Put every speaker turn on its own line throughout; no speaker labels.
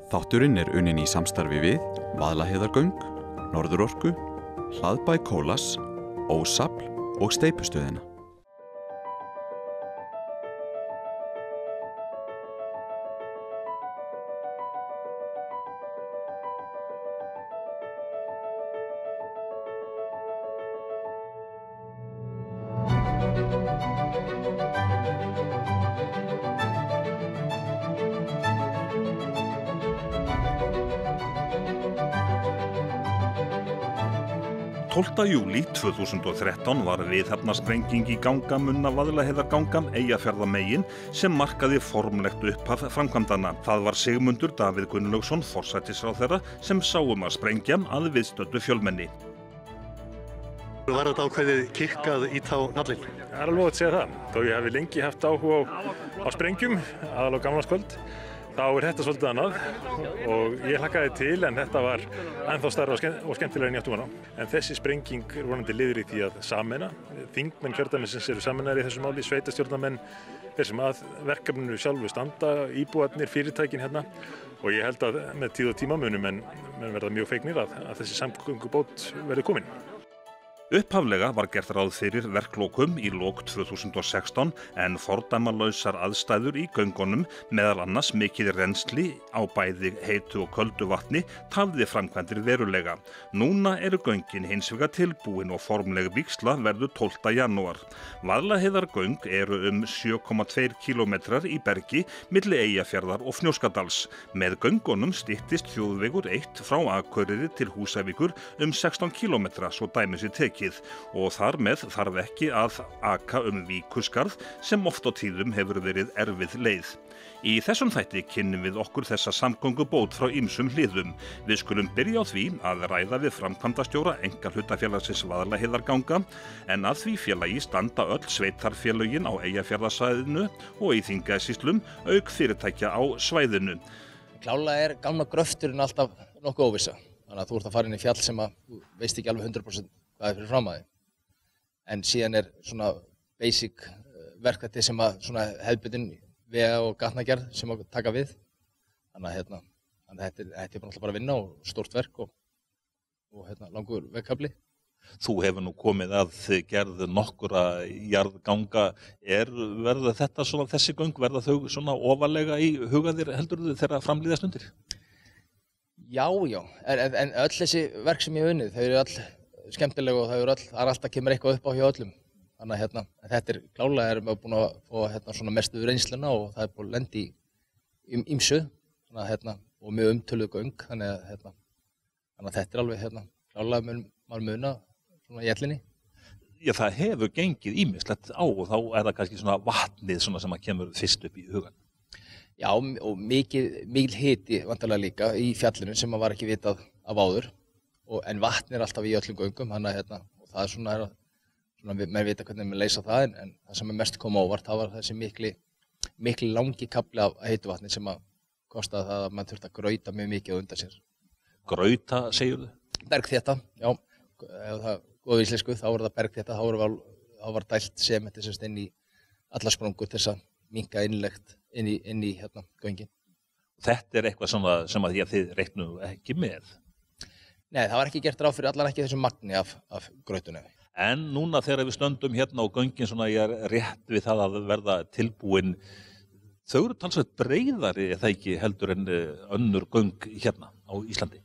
Þátturinn unnin í samstarfi við Vaðlaheiðargöng, Norðurorku, Hlaðbæ Kólas, Ósafl og Steypustöðina.
Júlí 2013 var viðhafnarsprenging í gangamunna Vaðlaheiðarganga Eyjafjarðarmegin sem markaði formlegt upphaf framkvæmdanna. Það var Sigmundur Davíð Gunnlaugsson, forsætisráðherra, sem sá að sprengja að viðstöddu fjölmenni.
Var þetta ákveðið kikkað í þá nallinn?
Það alveg að segja það. Þó ég hafi lengi haft áhuga á sprengjum, aðal á gamlárskvöld, þá þetta svolítið annað og ég hlakkaði til en þetta var ennþá stærra og skemmtilega en ég átti von á. En þessi sprenging vonandi liður í því að sameina. Þingmenn kjördæmisins eru sameinaðir í þessu máli, sveitarstjórnarmenn, þeir sem að verkefninu sjálfu standa, íbúarnir, fyrirtækin hérna og ég held að með tíð og tíma munu menn verða mjög fegnir að þessi samgöngubót verði komin.
Upphaflega var gert ráð fyrir verklokum í lok 2016 en fordæmalausar aðstæður í göngunum, meðal annars mikið rennsli á bæði heitu og köldu vatni, tafði framkvæmdir verulega. Núna eru göngin hins vegar tilbúin og formleg vígsla verður 12. janúar. Vaðlaheiðargöng eru 7,2 kilometrar í bergi milli Eyjafjarðar og Fnjóskadals. Með göngunum styttist þjóðvegur 1 frá Akureyri til Húsavíkur 16 kilometra, svo dæmi sé tekið. Og þar með þarf ekki að aka Víkurskarð sem oft á tíðum hefur verið erfið leið. Í þessum þætti kynnum við okkur þessa samgöngubót frá ýmsum hliðum. Við skulum byrja á því að ræða við framkvæmdastjóra einkahlutafélagsins Vaðlaheiðarganga en að því félagi standa öll sveitarfélögin á Eyjafjarðarsvæðinu og í Þingeyjarsýslum auk fyrirtækja á svæðinu.
Klálega gamla gröfturinn alltaf nokkuð óvissa. Þannig að þú ert að fara inn í fjall sem að þú veist ekki alveg 100% hvað fyrir fram að þig. En síðan svona basic verkefni sem að svona hefðbundin vega- og gatnagerð sem að taka við. Þannig að þetta er bara að vinna og stórt verk og langur vegkafli.
Þú hefur nú komið að gerð nokkura jarðganga. Verða þetta svona þessi göng, verða þau svona ofarlega í huga þér heldurðu þegar framlíða stundir?
Já, en öll þessi verk sem ég hef unnið, þau eru öll skemmtileg og það er alltaf kemur eitthvað upp á hjá öllum. Þannig að þetta klálega erum við búin að fá svona mestu reynsluna og það er búin að lenda í ýmsu og mjög umtöluð göng. Þannig að þetta er alveg klálega maður muna svona í ellinni.
Já, það hefur gengið ýmislegt á og þá er það kannski svona vatnið svona sem að kemur fyrst upp í hugan.
Já, og mikil hiti vantarlega líka í fjallinu sem var ekki vitað af áður. En vatn er alltaf í öllum göngum, og það er svona menn vita hvernig maður leysa það, en það sem mest kom á óvart, það var þessi mikli langi kafli af heitu vatni sem að kostaði það að maður þurfti að grauta mjög mikið á undan sér.
Grauta, segirðu?
Bergþétta, já. Ef það er góð íslensku, þá var það bergþétta, þá var dælt sementi sem inn í allar sprungur til þess að minnka innlegt inn í göngin.
Þetta er eitthvað sem að þið reiknu ekki með?
Nei, það var ekki gert ráð fyrir allan ekki þessu magni af grautunni.
En núna þegar við stöndum hérna og göngin svona ég er rétt við það að verða tilbúin, þau eru talsveit breiðari eða ekki heldur en önnur göng hérna á Íslandi?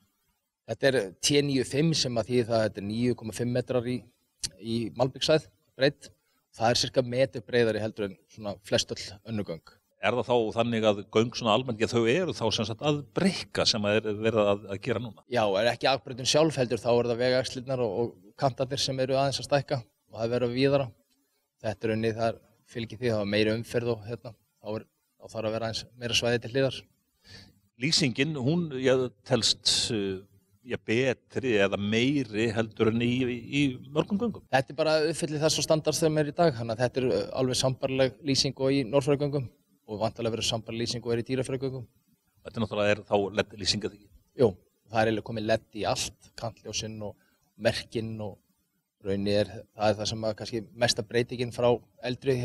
Þetta er T95 sem að því það þetta er 9,5 metrar í malbikshæð breidd. Það er cirka metr breiðari heldur en svona flestöll önnur göng.
Er það þá þannig að göng svona almennt, þau eru þá sem sagt að breikka sem að verða að gera núna? Já,
er ekki akbrautin sjálf heldur, þá eru það vegaxlirnar og kantarnir sem eru aðeins að stækka og það verður víðara. Þetta er unnið, það fylgir því, það var meiri umferð og þá þarf að vera aðeins meira svæði til hliðar.
Lýsingin, hún telst betri eða meiri heldur en í mörgum göngum?
Þetta er bara uppfyllið þess og standard sem er í dag, þannig að þetta er alveg sambærileg lýsing og í Norðfjarðargöngum. Og vantarlega verður sambærileg lýsing og er í Dýrafjarðargöngum.
Þetta náttúrulega þá LED-lýsing eða ekki?
Jú, það er komið LED í allt, kantljósinn og merkinn og rauninni það er það sem að kannski mesta breytingin frá eldri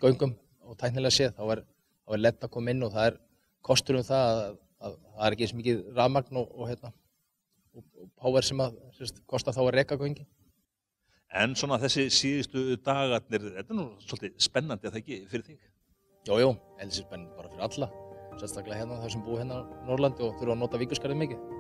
göngum og tæknilega séð. Þá er LED að koma inn og það er kostur það að það ekki eins mikið rafmagn og power sem að kosta þá að reka göngin.
En svona þessi síðustu dagarnir, þetta nú svolítið spennandi að það ekki fyrir þig?
Jú, þessi spennandi bara fyrir alla, sérstaklega þar sem búi á Norðurlandi og þurfa að nota Víkurskarðið mikið.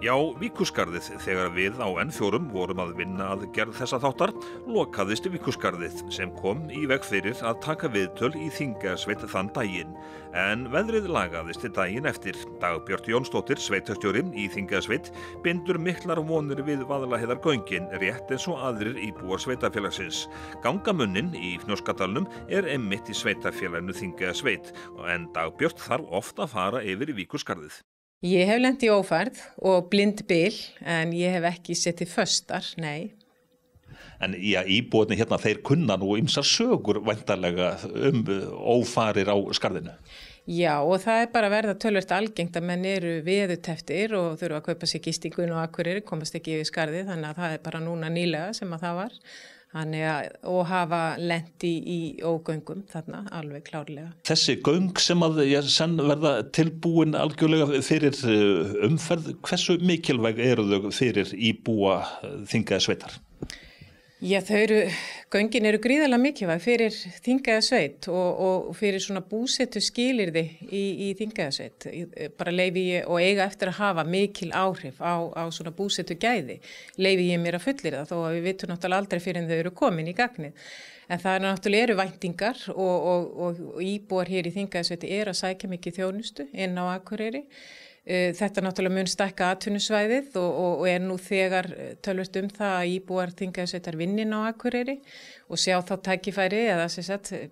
Já, Víkurskarðið, þegar við á N4 vorum að vinna að gerð þessa þáttar, lokaðist Víkurskarðið sem kom í veg fyrir að taka viðtöl í Þingeyjarsveit þann daginn. En veðrið lagaðist daginn eftir. Dagbjört Jónsdóttir, sveitarstjóri í Þingeyjarsveit, bindur miklar vonir við Vaðlaheiðargöngin, rétt eins og aðrir íbúar sveitarfélagsins. Gangamunnin í Fnjóskadalnum einmitt í sveitarfélaginu Þingeyjarsveit, en Dagbjört þarf oft að fara yfir í Víkurskarðið.
Ég hef lent í ófærð og blind bil, en ég hef ekki setið föstar, nei.
En íbúarnir hérna, þeir kunna nú ýmsar sögur væntanlega ófarir á skarðinu.
Já, og það bara að verða töluvert algengt að menn eru veðurteftir og þurfa að kaupa sér gistingun og Akureyri, komast ekki yfir skarðið, þannig að það bara núna nýlega sem að það var. Og hafa lent í ógöngum þarna, alveg klárlega.
Þessi göng sem að senn verða tilbúin algjörlega fyrir umferð, hversu mikilvæg eru þau fyrir íbúa Þingeyjarsveitar?
Já, göngin eru gríðarlega mikilvæg fyrir Þingeyjarsveit og fyrir svona búsetu skilyrði í Þingeyjarsveit. Bara leyfi ég og eiga eftir að hafa mikil áhrif á svona búsetu gæði. Leyfi ég mér að fullyrða þó að við vitum náttúrulega aldrei fyrir en þau eru komin í gagnið. En það náttúrulega eru væntingar og íbúar hér í Þingeyjarsveit eru að sækja mikið þjónustu inn á Akureyri. Þetta náttúrulega mun stækka atvinnusvæðið og nú þegar tölvert það að íbúar Þingeyjarsveitar vinnin á Akureyri og sjá þá tækifæri eða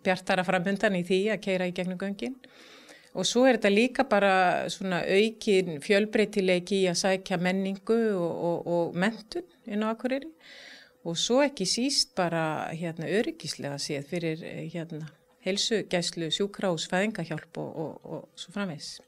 bjartara framöndan í því að keyra í gegnum göngin. Og svo þetta líka bara svona aukin fjölbreytileiki í að sækja menningu og menntun inn á Akureyri. Og svo ekki síst bara öryggislega séð fyrir heilsugæslu, sjúkrahús, fæðingahjálp og svo framvegis.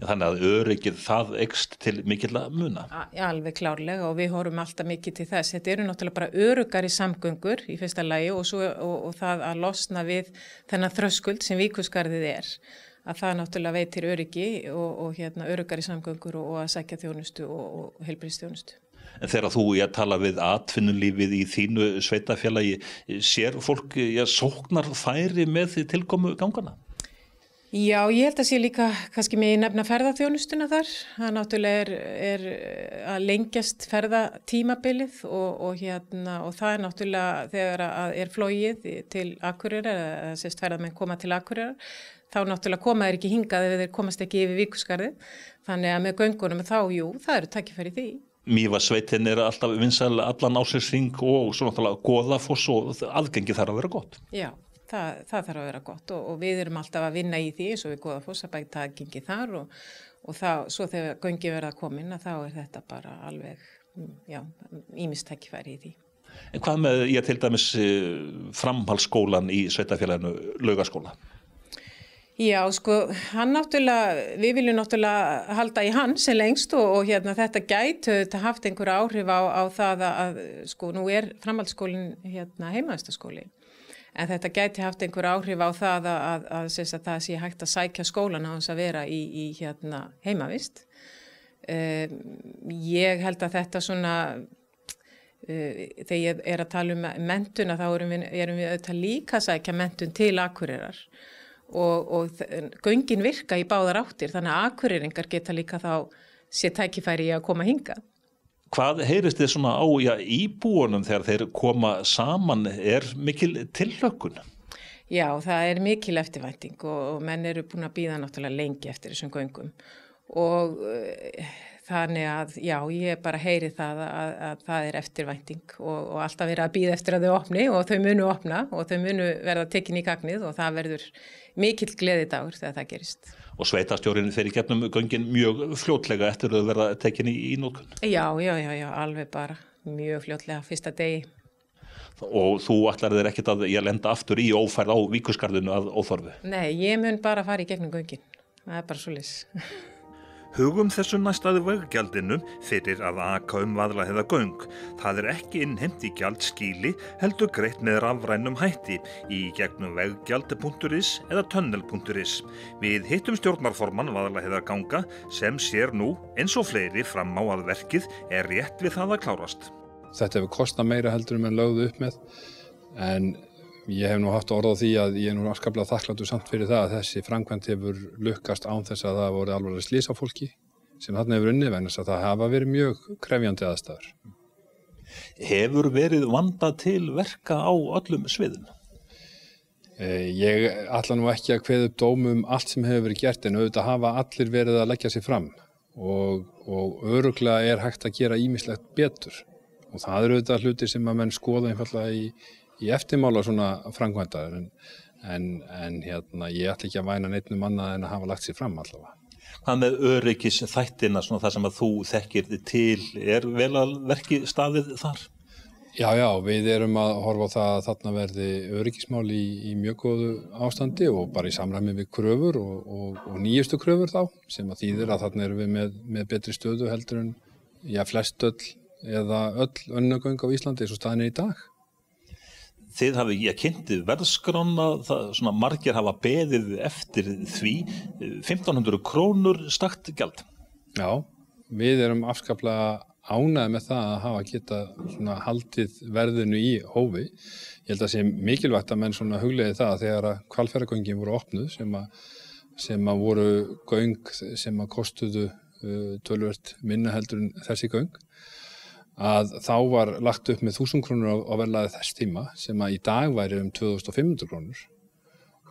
Þannig að öryggið það eykst til mikilla muna.
Já, alveg klárlega og við horfum alltaf mikið til þess. Þetta eru náttúrulega bara öruggari samgöngur í fyrsta lagi og það að losna við þennan þröskuld sem Víkurskarðið að það náttúrulega veitir öryggi og öruggari samgöngur og að sækja þjónustu og heilbrigðisþjónustu.
En þegar þú tala við atvinnulífið í þínu sveitafélagi, sér fólk sóknar færi með tilkomu gangana?
Já, ég held að sé líka kannski með nefna ferðaþjónustuna þar. Það náttúrulega er að lengjast ferðatímabilið og það náttúrulega þegar að flogið til Akureyrar, eða ferðamenn koma til Akureyrar, þá náttúrulega koma þeir ekki hingað ef þeir komast ekki yfir Víkurskarðið. Þannig að með göngunum það eru tækifæri því.
Mývatnssveitin alltaf vinsæl allan ársins hring og svo náttúrulega Goðafoss og aðgengi þarf að vera gott.
Já. Það þarf að vera gott og við erum alltaf að vinna í því eins og við Goðafoss að bæta aðgengi þar og svo þegar göngi verða komin þá þetta bara alveg, ýmist tækifæri í því.
En hvað með til dæmis framhaldsskólan í sveitafélaginu Laugaskóla?
Já, hann við viljum náttúrulega halda í hann sem lengst og þetta gæti haft einhver áhrif á það að nú framhaldsskólinn heimavistarskóli. En þetta gæti haft einhver áhrif á það að það sé hægt að sækja skólan á þess að vera í heimavist. Ég held að þetta þegar ég að tala um menntun þá erum við auðvitað líka að sækja menntun til Akureyrar og göngin virka í báðar áttir þannig að Akureyringar geta líka þá sé tækifæri í að koma hingað.
Hvað heyrist þið svona á íbúunum þegar þeir koma saman? Mikil tilhlökkun?
Já, það mikil eftirvænting og menn eru búin að bíða náttúrulega lengi eftir þessum göngum og þannig að ég bara heyri það að það eftirvænting og alltaf verið að bíða eftir að þau opni og þau munu opna og þau munu verða tekin í gagnið og það verður mikill gleðidagur þegar það gerist.
Og sveitarstjórinn fer í gegnum göngin mjög fljótlega eftir að verða tekin í notkun?
Já, alveg bara mjög fljótlega fyrsta degi.
Og þú ætlar þér ekkert að lenda aftur í ófærð á Víkurskarðinu að óþörfu?
Nei, ég mun bara fara í gegnum göngin. Það bara svoleiðis.
Hugum þessu næstaði veggjaldinu fyrir að aka Vaðlaheiðargöng. Það ekki innheimt í gjaldskýli heldur greitt með rafrænum hætti í gegnum veggjald.is eða tunnel.is. Við hittum stjórnarformann Vaðlaheiðarganga sem sér nú, eins og fleiri, fram á að verkið rétt við það að klárast.
Þetta hefur kostað meira heldur en lögðu upp með, en ég hef nú haft orð á því að ég nú afskaplega þakklátur samt fyrir það að þessi framkvæmd hefur lukkast án þess að það voru alvarleg slys á fólki sem þarna hefur unnið vegna þess að það hafa verið mjög krefjandi aðstæður.
Hefur verið vandað til verka á öllum sviðum?
Ég ætla nú ekki að kveða upp dómum allt sem hefur verið gert en auðvitað hafa allir verið að leggja sig fram og örugglega hægt að gera ýmislegt betur og það eru auðvitað hlutir sem að menn skoða einfaldlega í eftirmála svona framkvæmdar en ég ætla ekki að væna neinnum annað en að hafa lagt sér fram allavega.
Hvað með öryggis þættina, svona það sem að þú þekkir til, vel að verki staðið þar?
Já, við erum að horfa á það að þarna verði öryggismál í mjög góðu ástandi og bara í samræmi við kröfur og nýjustu kröfur þá, sem að þýðir að þarna erum við með betri stöðu heldur en flest eða öll önnur göng á Íslandi eins og staðan í dag.
Þið hafið kynntið verðskrána, svona margir hafa beðið eftir því, 1.500 krónur stakt gjald. Já,
við erum afskaplega ánægðir með það að hafa geta svona haldið verðinu í hófi. Ég held að sé mikilvægt að menn svona hugleiði það þegar að Hvalfjarðargöngin voru opnuð sem að voru göng sem að kostuðu töluvert minna heldur en þessi göng. Að þá var lagt upp með 1.000 krónur á verðlagi þess tíma sem að í dag væri 2.500 krónur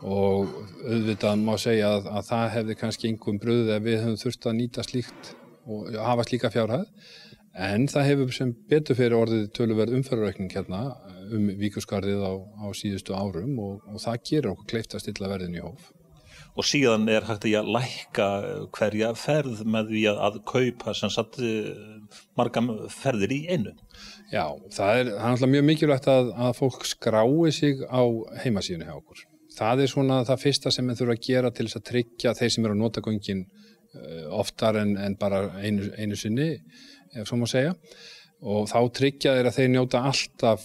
og auðvitað má segja að það hefði kannski engum brugðið ef við höfum þurft að nýta slíkt og hafa slíka fjárhæð en það hefur sem betur fyrir orðið töluverð umferðaraukning hérna Víkurskarðið á síðustu árum og það gerir okkur kleift að stilla verðinu í hóf.
Og síðan hægt að lækka hverja ferð með því að kaupa sem sagt marga ferðir í einu.
Já, það er náttúrulega mjög mikilvægt að fólk skrái sig á heimasíðunni hjá okkur. Það er svona það fyrsta sem við þurfum að gera til þess að tryggja þeir sem eru að nota göngin oftar en bara einu sinni, ef svo má segja. Og þá tryggja þeir að þeir njóta alltaf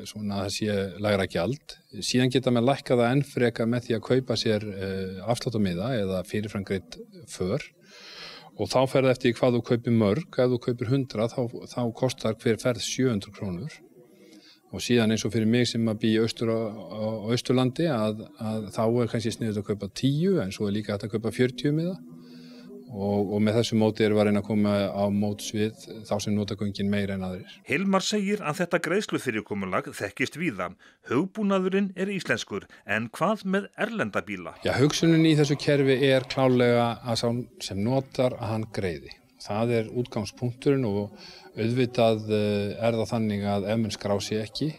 svona þessi lægra gjald. Síðan geta menn lækkað það enn frekar með því að kaupa sér afsláttarmiða eða fyrirframgreidd för. Og þá fer það eftir hvað þú kaupir mörg. Ef þú kaupir 100 þá kostar hver ferð 700 krónur. Og síðan eins og fyrir mig sem að bý á Austurlandi að þá kannski sniðugt að kaupa 10 en svo líka hægt að kaupa 40 miða. Og með þessu móti erum við að reyna að koma á móts við þá sem nota göngin meira en aðrir.
Hilmar segir að þetta greiðslufyrirkomulag þekkist víða. Hugbúnaðurinn íslenskur, en hvað með erlenda bíla?
Já, hugsunin í þessu kerfi klálega að sá sem notar að hann greiði. Það útgangspunkturinn og auðvitað það þannig að ef menn skrá sig ekki,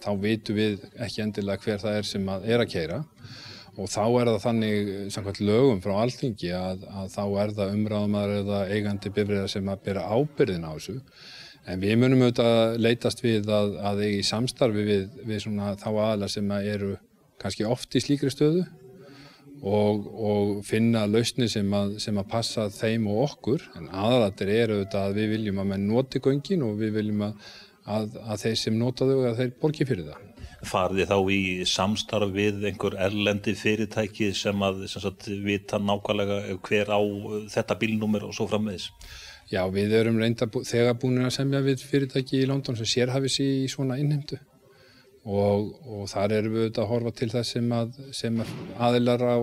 þá vitum við ekki endilega hver það sem að keyra. Og þá það þannig, samkvæmt lögum frá Alþingi, að þá það umráðamaður eða eigandi bifreiða sem að bera ábyrgðina á þessu. En við munum auðvitað leitast við að eiga í samstarfi við svona þá aðilar sem eru kannski oft í slíkri stöðu og finna lausnir sem að passa þeim og okkur. En aðalatriðið auðvitað að við viljum að menn noti göngin og við viljum að þeir sem nota þau að þeir borgi fyrir það.
Farið þá í samstarf við einhver erlendi fyrirtæki sem vita nákvæmlega hver á þetta bílnúmer og svo framvegis?
Já, við erum þegar búin að semja við fyrirtæki í London sem sérhæfir sig í svona innheimtu og þar erum við að horfa til þess sem aðilar á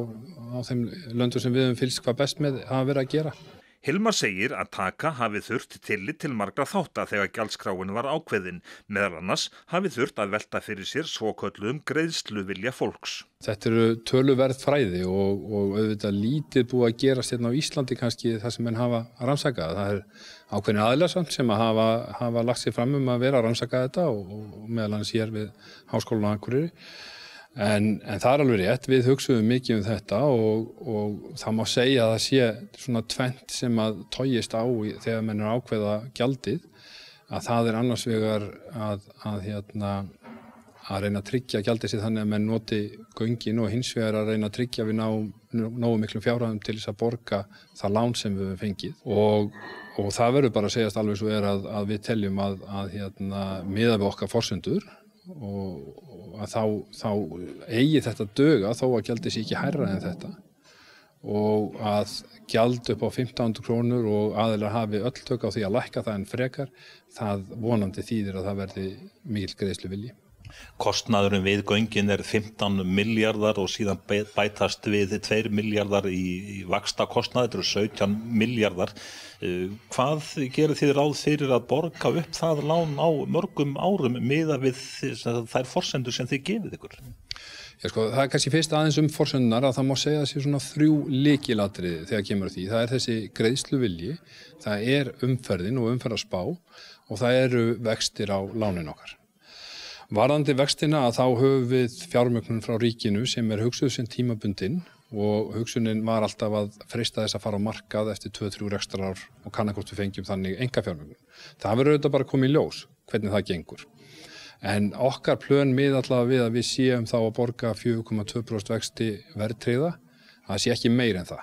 þeim löndum sem við höfum fylgst hvað best með hafa verið að gera.
Hilmar segir að taka hafi þurft tillit til margra þátta þegar gjaldskráin var ákveðin. Meðal annars hafi þurft að velta fyrir sér svokölluðum greiðsluvilja fólks.
Þetta töluverð fræði og auðvitað lítið búið að gerast hérna á Íslandi kannski það sem menn hafa rannsakað. Það ákveðin aðilar sem að hafa lagt sig fram að vera að rannsaka þetta og meðal annars hér við Háskólann á Akureyri. En það alveg rétt, við hugsuðum mikið þetta og það má segja að það sé svona tvennt sem að togist á þegar menn ákveða gjaldið, að það annars vegar að reyna að tryggja gjaldið þannig að menn noti göngin og hins vegar að reyna að tryggja við nógu miklum fjárhæðum til þess að borga það lán sem við höfum fengið og það verður bara að segjast alveg svo að við teljum að miða við okkar forsendur og að þá eigi þetta duga þó að gjaldið sé ekki hærra en þetta og að gjald upp á 1500 krónur og aðilar hafi öll tök á því að lækka það en frekar, það vonandi þýðir að það verði mikill greiðsluvilji.
Kostnaðurinn við göngin 15 milljarðar og síðan bætast við 2 milljarðar í vaxtakostnað, þetta 17 milljarðar. Hvað gerir þið ráð fyrir að borga upp það lán á mörgum árum miðað við þær forsendur sem þið gefið ykkur?
Já, sko, það kannski fyrst aðeins forsendunar að það má segja að sé svona 3 lykilatriði þegar kemur því. Það þessi greiðsluvilji, það umferðin og umferðarspá og það eru vextir á lánin okkar. Varðandi vextina að þá höfum við fjármögnun frá ríkinu sem hugsuð sem tímabundin og hugsunin var alltaf að freista þess að fara á markað eftir 2-3 rekstrarár og kannakort við fengjum þannig einkafjármögnun. Það verður auðvitað bara komið í ljós hvernig það gengur. En okkar plön mið allavega við að við séum þá að borga 4,2% vexti verðtryggða, það sé ekki meir en það.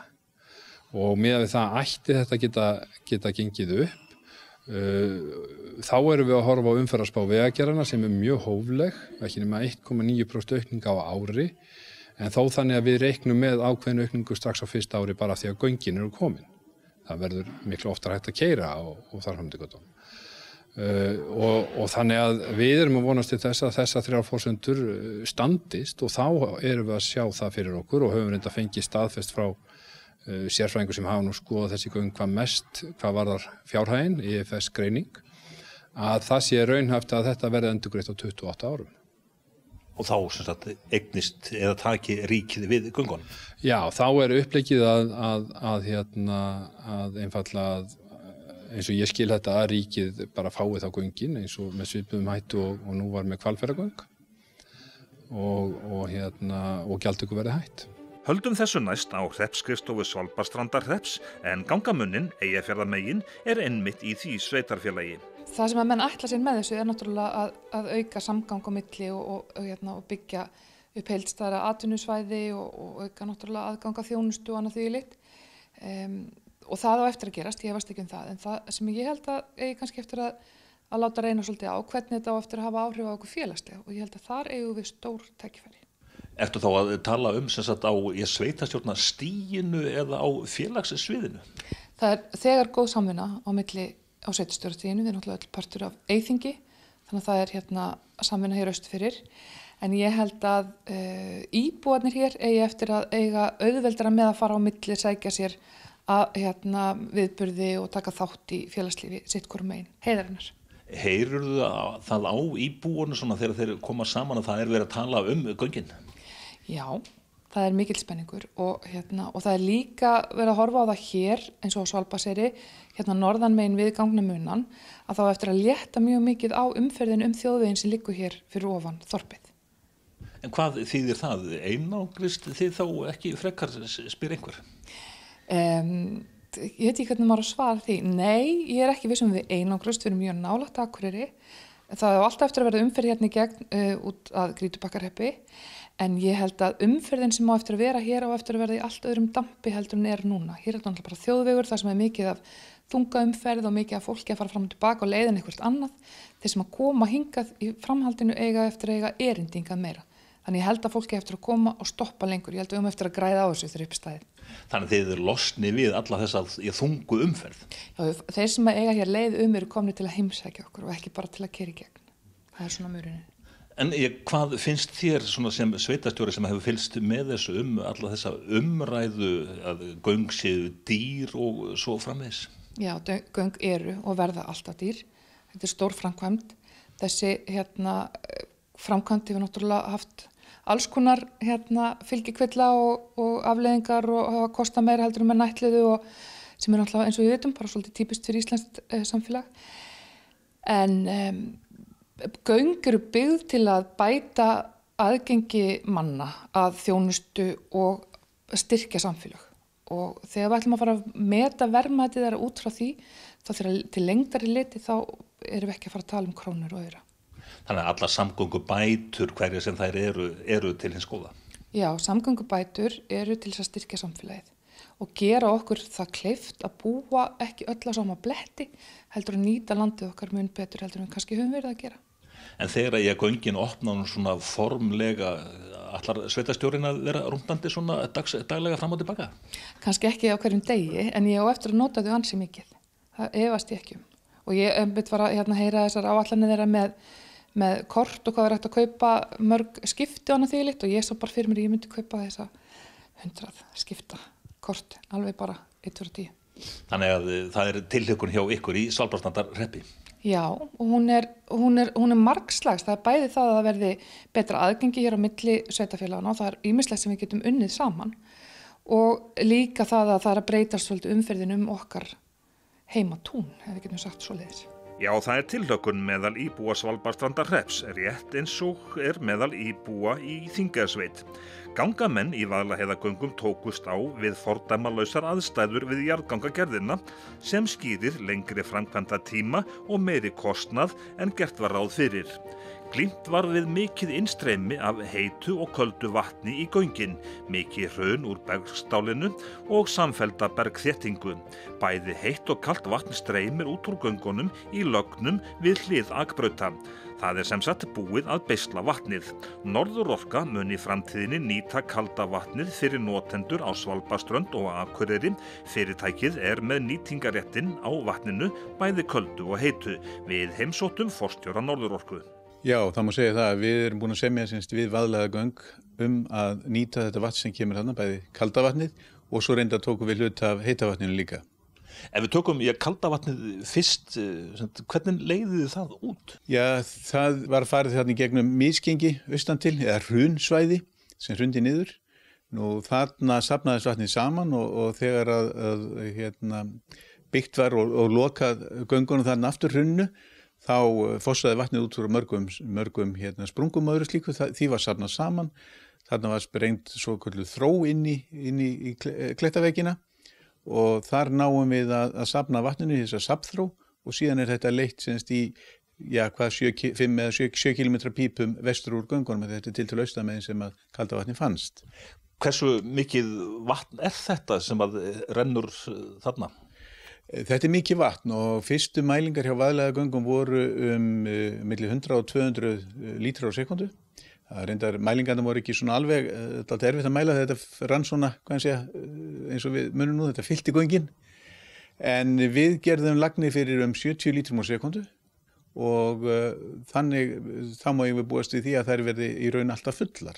Og miðað við það ætti þetta geta gengið upp. Þá erum við að horfa á umferðarspá vegagerðarna sem mjög hófleg, ekki nema 1,9% aukning á ári, en þó þannig að við reiknum með ákveðinu aukningu strax á fyrsta ári bara því að göngin eru komin. Það verður miklu oftar hægt að keyra og þar fram til göttunum. Og þannig að við erum að vonast til þess að þessar 3 forsendur standist og þá erum við að sjá það fyrir okkur og höfum reynda fengið staðfest frá sérfræðingur sem hafa nú skoðað þessi göng hvað varðar fjárhæðin, IFS greining, að það sé raunhæft að þetta verði endurgreitt á 28 árum.
Og þá sem sagt eignist eða taki ríkið við göngunum?
Já, þá uppleggið að einfaldlega eins og ég skil þetta að ríkið bara fái þá göngin eins og með svipuðum hættu og nú var með Hvalfjarðargöng og gjaldtöku verði hætt.
Höldum þessu næst á hreppsskrifstofu Svalbarðsstrandarhrepps en gangamunnin Eyjafjarðarmegin einmitt í því sveitarfélagi.
Það sem að menn ætla sér með þessu náttúrulega að auka samgang á milli og byggja upp heildstæðara atvinnusvæði og auka náttúrulega aðgang að þjónustu og annað því líkt. Og það á eftir að gerast, ég efast ekki það, en það sem ég held að eigi kannski eftir að láta reyna svolítið á hvernig þetta á eftir að hafa áhrif á okkur félagslega og ég held að þar eigum við stór tækifæri.
Ertu þá að tala sem sagt á sveitarstjórnarstiginu eða á félagssviðinu?
Það þegar góð samvinna á milli á sveitarstjórnarstiginu, við erum náttúrulega öll partur af eyþingi, þannig að það samvinna hér austur fyrir, en ég held að íbúarnir hér eigi eftir að eiga auðveldara með að fara á milli, sækja sér að viðburði og taka þátt í félagslífi sitt hvorum megin heiðarinnar.
Heyrurðu það á íbúarnir svona þegar þeir koma saman að það verið að tala göngin?
Já, það mikill spenningur og það líka verið að horfa á það hér eins og á Svalbarðseyri, norðan megin við Gangnamunan, að þá eftir að létta mjög mikið á umferðin þjóðveginn sem liggur hér fyrir ofan þorpið.
En hvað þýðir það? Einangrist þið þá ekki frekar, spyr einhver?
Ég veit ekki hvernig maður svara því. Nei, ég ekki viss við einangrust, við erum mjög nálægt Akureyri. Það á alltaf eftir að verða umferð hérna í gegn út að Grýtubakkarhreppi, en ég held að umferðin sem á eftir að vera hér á eftir að verða í allt öðrum dampi heldur en núna. Hér náttúrulega bara þjóðvegur, það sem mikið af þungaumferð og mikið af fólki að fara fram og tilbaka og leiðin eitthvað annað. Þeir sem að koma hingað í framhaldinu eiga eftir að eiga erindi hingað meira. Þannig ég held að fólki eftir að koma og stoppa lengur. Ég held að eftir að græða á þessu þegar upp staðið.
Þannig þið losni við alla þessa þungu umferð?
Já, þeir sem eiga hér leið eru komnir til að heimsækja okkur og ekki bara til að keyra í gegn. Það svona murinn.
En hvað finnst þér sem sveitarstjóri sem hefur fylgst með þessu alla þessa umræðu að göng séu dýr og svo framvegis? Já,
göng eru og verða alltaf dýr. Þetta stór framkvæmd. Þessi framkvæmd hefur náttúrulega haft alls konar fylgikvilla og afleiðingar og hafa kostað meira heldur með nætliðu og sem náttúrulega eins og við vitum bara svolítið típist fyrir íslenskt samfélag. En göng eru byggð til að bæta aðgengi manna að þjónustu og styrkja samfélag. Og þegar við ætlum að fara að meta verðmætið þeirra út frá því, þá þegar til lengdari liti þá erum við ekki að fara að tala krónur og aura.
Þannig að allar samgöngubætur hverja sem þær eru til hins góða.
Já, samgöngubætur eru til þess að styrkja samfélagið og gera okkur það kleift að búa ekki öll á sama bletti, heldur að nýta landið okkar mun betur heldur en við kannski höfum verið að gera.
En þegar ég göngin opna svona formlega, allar sveitastjórinn að vera rúndandi svona daglega fram og tilbaka?
Kannski ekki á hverjum degi, en ég á eftir að nota þau ansi mikið. Það efast ég ekki um. Og ég var að heyra þessar áallanir þeirra með kort og hvað er hægt að kaupa mörg skipti og annað þvílíkt og ég sá bara fyrir mér, ég myndi kaupa þessa 100 skipta kort, alveg bara 1-10.
Þannig að það er tilhlökkun hjá ykkur í Svalbarðsstrandarhreppi.
Já, og hún er margslags. Það er bæði það að það verði betra aðgengi hér á milli sveitarfélagana og það er ýmislegt sem við getum unnið saman og líka það að það er að breytast svolítið umferðin okkar heimatún, ef við getum sagt svoleiðis.
Já, það er tilhlökkun meðal íbúa Svalbarðsstrandarhrepps, rétt eins og er meðal íbúa í Þingeyjarsveit. Gangamenn í Vaðlaheiðargöngum tókust á við fordæmalausar aðstæður við jarðgangagerðina sem skýrir lengri framkvæmdatíma og meiri kostnað en gert var ráð fyrir. Glímt var við mikið innstreymi af heitu og köldu vatni í göngin, mikið hraun úr bergstálinu og samfellda bergþéttingu. Bæði heitt og kalt vatn streymir út úr göngunum í lögnum við hlið akbrauta. Það er sem sagt búið að beisla vatnið. Norðurorka mun í framtíðinni nýta kalda vatnið fyrir notendur á Svalbarðsströnd og Akureyri. Fyrirtækið er með nýtingaréttinn á vatninu, bæði köldu og heitu. Við heimsóttum forstjóra Norðurorku.
Já, það má segja það að við erum búin að semja við Vaðlaheiðargöng að nýta þetta vatn sem kemur þarna, bæði kalda vatnið og svo reynda tókum við hluta af heita vatninu líka.
Ef við tökum kalda vatnið fyrst, hvernig leiðið það út?
Já, það var farið þarna í gegnum misgengi austan til, eða hrunsvæði sem hrundi niður. Nú þarna safnaðist vatnið saman og þegar að byggt var og lokað göngunum þarna aftur hrunnu, þá fossaði vatnið út úr mörgum sprungum og öðru slíku, því var safnað saman. Þarna var sprengt svokölluð þró inn í klettaveggina og þar náum við að safna vatninu í þessa safnþró og síðan er þetta leitt í 5 eða 7 kilometra pípum vestur úr göngunum, þetta er til austamegin sem að kalda vatni fannst.
Hversu mikið vatn er þetta sem að rennur þarna?
Þetta er mikið vatn og fyrstu mælingar hjá Vaðlaheiðargöngum voru milli 100 og 200 lítrar á sekundu. Mælingarnir voru ekki svona alveg, þetta er erfitt að mæla, þetta rann svona, eins og við munum nú, þetta fyllti göngin. En við gerðum lagnir fyrir 70 lítrum á sekundu og þannig þá má ég búast við því að þær verði í raun alltaf fullar.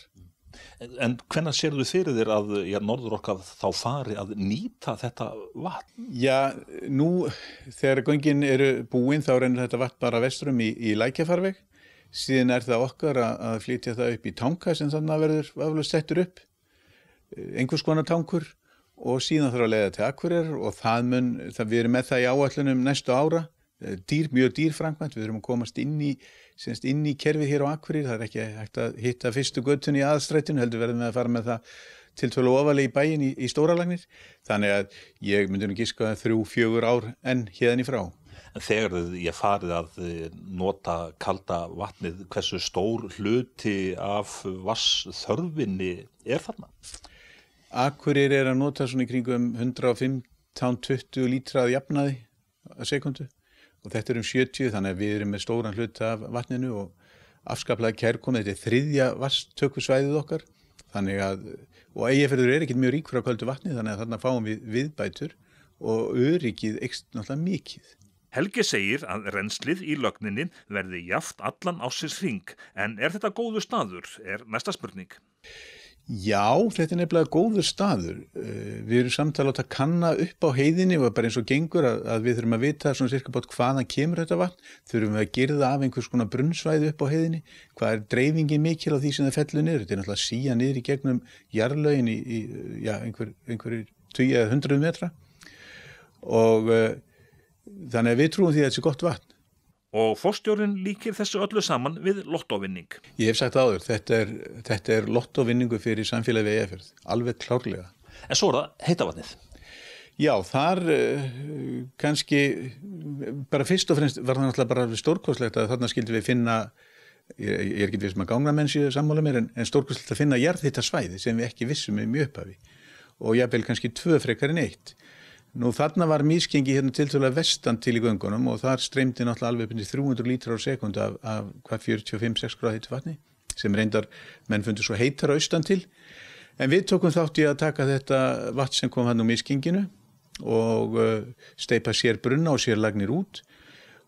En hvenær sérðu fyrir þér að Norðurorka þá fari að nýta þetta vatn?
Já, nú þegar göngin eru búin þá rennur þetta vatn bara vesturum í Lækjafarveg. Síðan er það okkar að flytja það upp í tanka sem þannig verður aflega settur upp, einhvers konar tankur og síðan þarf að leiða til Akureyrar og við erum með það í áætlunum næstu ára, mjög dýr framkvæmt, við erum að komast inn í kerfið hér á Akureyri, það er ekki hægt að hitta fyrstu götun í aðstrætinu, heldur verðum við að fara með það tiltölu ofalega í bæinn í Stóralagnir, þannig að ég myndi nú giska 3-4 ár enn hérðan í frá.
Þegar ég farið að nota kalda vatnið, hversu stór hluti af vatnsþörfinni er þarna?
Akureyri er að nota svona í kringum 115-20 lítra að jafnaði að sekundu og þetta er 70, þannig að við erum með stóran hluta af vatninu og afskaplega kærkomið, þetta er 3. vatnstökusvæðið okkar, þannig að, og Eyjafjörður er ekkert mjög ríkur af köldu vatni, þannig að þarna fáum við viðbætur og öryggið eykst náttúrulega mikið.
Helgi segir að rennslið í lögninni verði jafnt allan ársins hring, en er þetta góður staður, er næsta spurning.
Já, þetta er nefnilega góður staður. Við erum samtala átt að kanna upp á heiðinni og bara eins og gengur að við þurfum að vita svona cirka bát hvaðan kemur þetta vatn, þurfum við að girða af einhvers konar brunnsvæði upp á heiðinni, hvað er dreifingin mikil á því sem það fellur niður, þetta er náttúrulega síja niður í gegnum jarðlögin í einhverjir 20 eða 100 metra og þannig að við trúum því að þetta sé gott vatn.
Og forstjórinn líkir þessu öllu saman við lottóvinning.
Ég hef sagt áður, þetta er lottóvinningu fyrir samfélagi við Eyjafjörð, alveg klárlega.
En svo er það heita vatnið?
Já, þar kannski, bara fyrst og fremst var það náttúrulega bara stórkostlegt að þarna skildum við finna ég er ekki viss að gangnamenn séu sammála mér, en stórkostlegt að finna jarðhitasvæði sem við ekki vissum í upphafi og jafnvel kannski 2 frekar en 1. Nú þarna var misgengi hérna tiltölulega vestan til í göngunum og þar streymdi náttúrulega alveg upp í 300 lítrar á sekúndu af hvað 45-6 gráð heitu vatni sem reyndar menn fundu svo heitara austan til. En við tókum þátt í að taka þetta vatn sem kom hann úr misgenginu og steypa sér brunna og sér lagnir út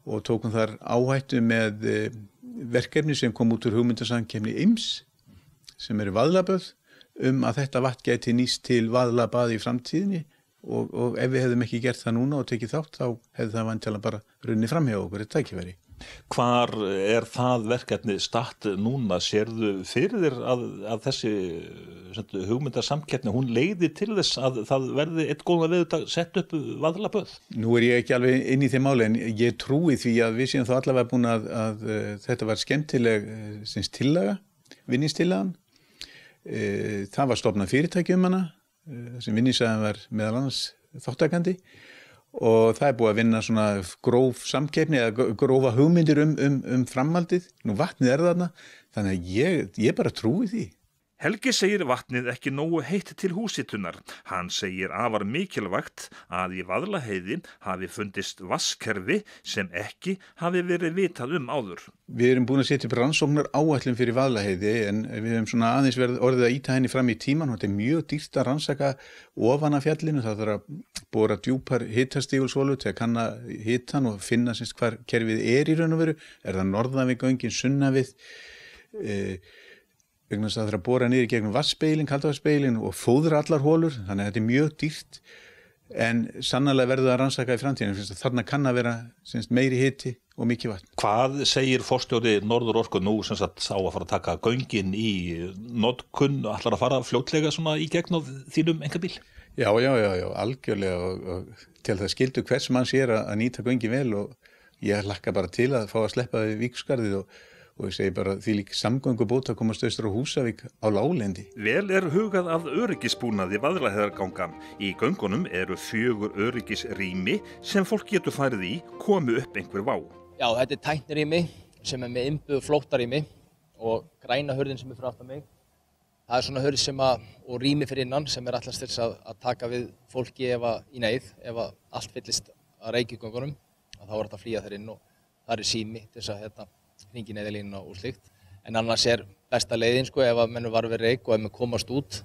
og tókum þar áhættu með verkefni sem kom út úr hugmyndasamkeppni IMS sem eru vaðlaböð að þetta vatn gæti nýst til vaðlabaði í framtíðinni og ef við hefðum ekki gert það núna og tekið þátt þá hefði það vantilega bara runnið fram hjá okkur tækifæri.
Hvar er það verkefni statt núna? Sérðu fyrir þér að þessi hugmyndasamkeppni, hún leiði til þess að það verði eitt góða veðurdag sett upp vaðlaböð?
Nú er ég ekki alveg inn í þeim máli en ég trúi því að við séum þá allavega búin að þetta var skemmtileg tillaga, vinningstillagan. Það var stofnað fyrirtæki hana, sem vinningsaðan var meðal annars þáttakandi og það er búið að vinna svona gróf samkeppni eða grófa hugmyndir framhaldið. Nú vatnið er þarna, þannig að ég bara trúi því.
Helgi segir vatnið ekki nógu heitt til húshitunar. Hann segir afar mikilvægt að í Vaðlaheiði hafi fundist vatnskerfi sem ekki hafi verið vitað áður.
Við erum búin að setja upp rannsóknar áætlun fyrir Vaðlaheiði en við hefum svona aðeins verið orðið að ýta henni fram í tíman og þetta er mjög dýrt að rannsaka ofan af fjallinu. Það þarf að bora djúpar hitastígulsvolu til að kanna hitan og finna hvar kerfið er í raun og veru. Er það norðan við göngin, sunnan við? Vegna þess að það þarf að bora niður í gegnum vatnsspeilin, kaldavatnsspeilin og fóðra allar holur, þannig að þetta er mjög dýrt en sannarlega verður það að rannsaka í framtíðinu, þarna kann að vera meiri hiti og mikið vatn.
Hvað segir forstjóri Norðurorku nú sem sagt á að fara að taka göngin í notkun, ætlar að fara fljótlega svona í gegn á þínum einkabíl?
Já, algjörlega og til það skildu hvers mann sér að nýta göngin vel og ég hlakka bara til að fá að sleppa við Víkurskarðið og ég segi bara því lík samgöngubót að komast austur á Húsavík á láglendi.
Vel er hugað að öryggisbúnaði Vaðlaheiðarganga. Í göngunum eru 4 öryggisrými sem fólk getur farið í komi upp einhver vá.
Já, þetta er tæknirými sem er með innbyggðu flóttarými og græna hurðin sem er fyrir aftan mig. Það er svona hurð og rými fyrir innan sem er allast þess að taka við fólki í neyð, ef allt fyllist að reykja í göngunum, þá er þetta að flýja þeir inn og það er sími til þess að hringi neyðarlínuna og slíkt. En annars er besta leiðin ef að menn var við reyk og ef menn komast út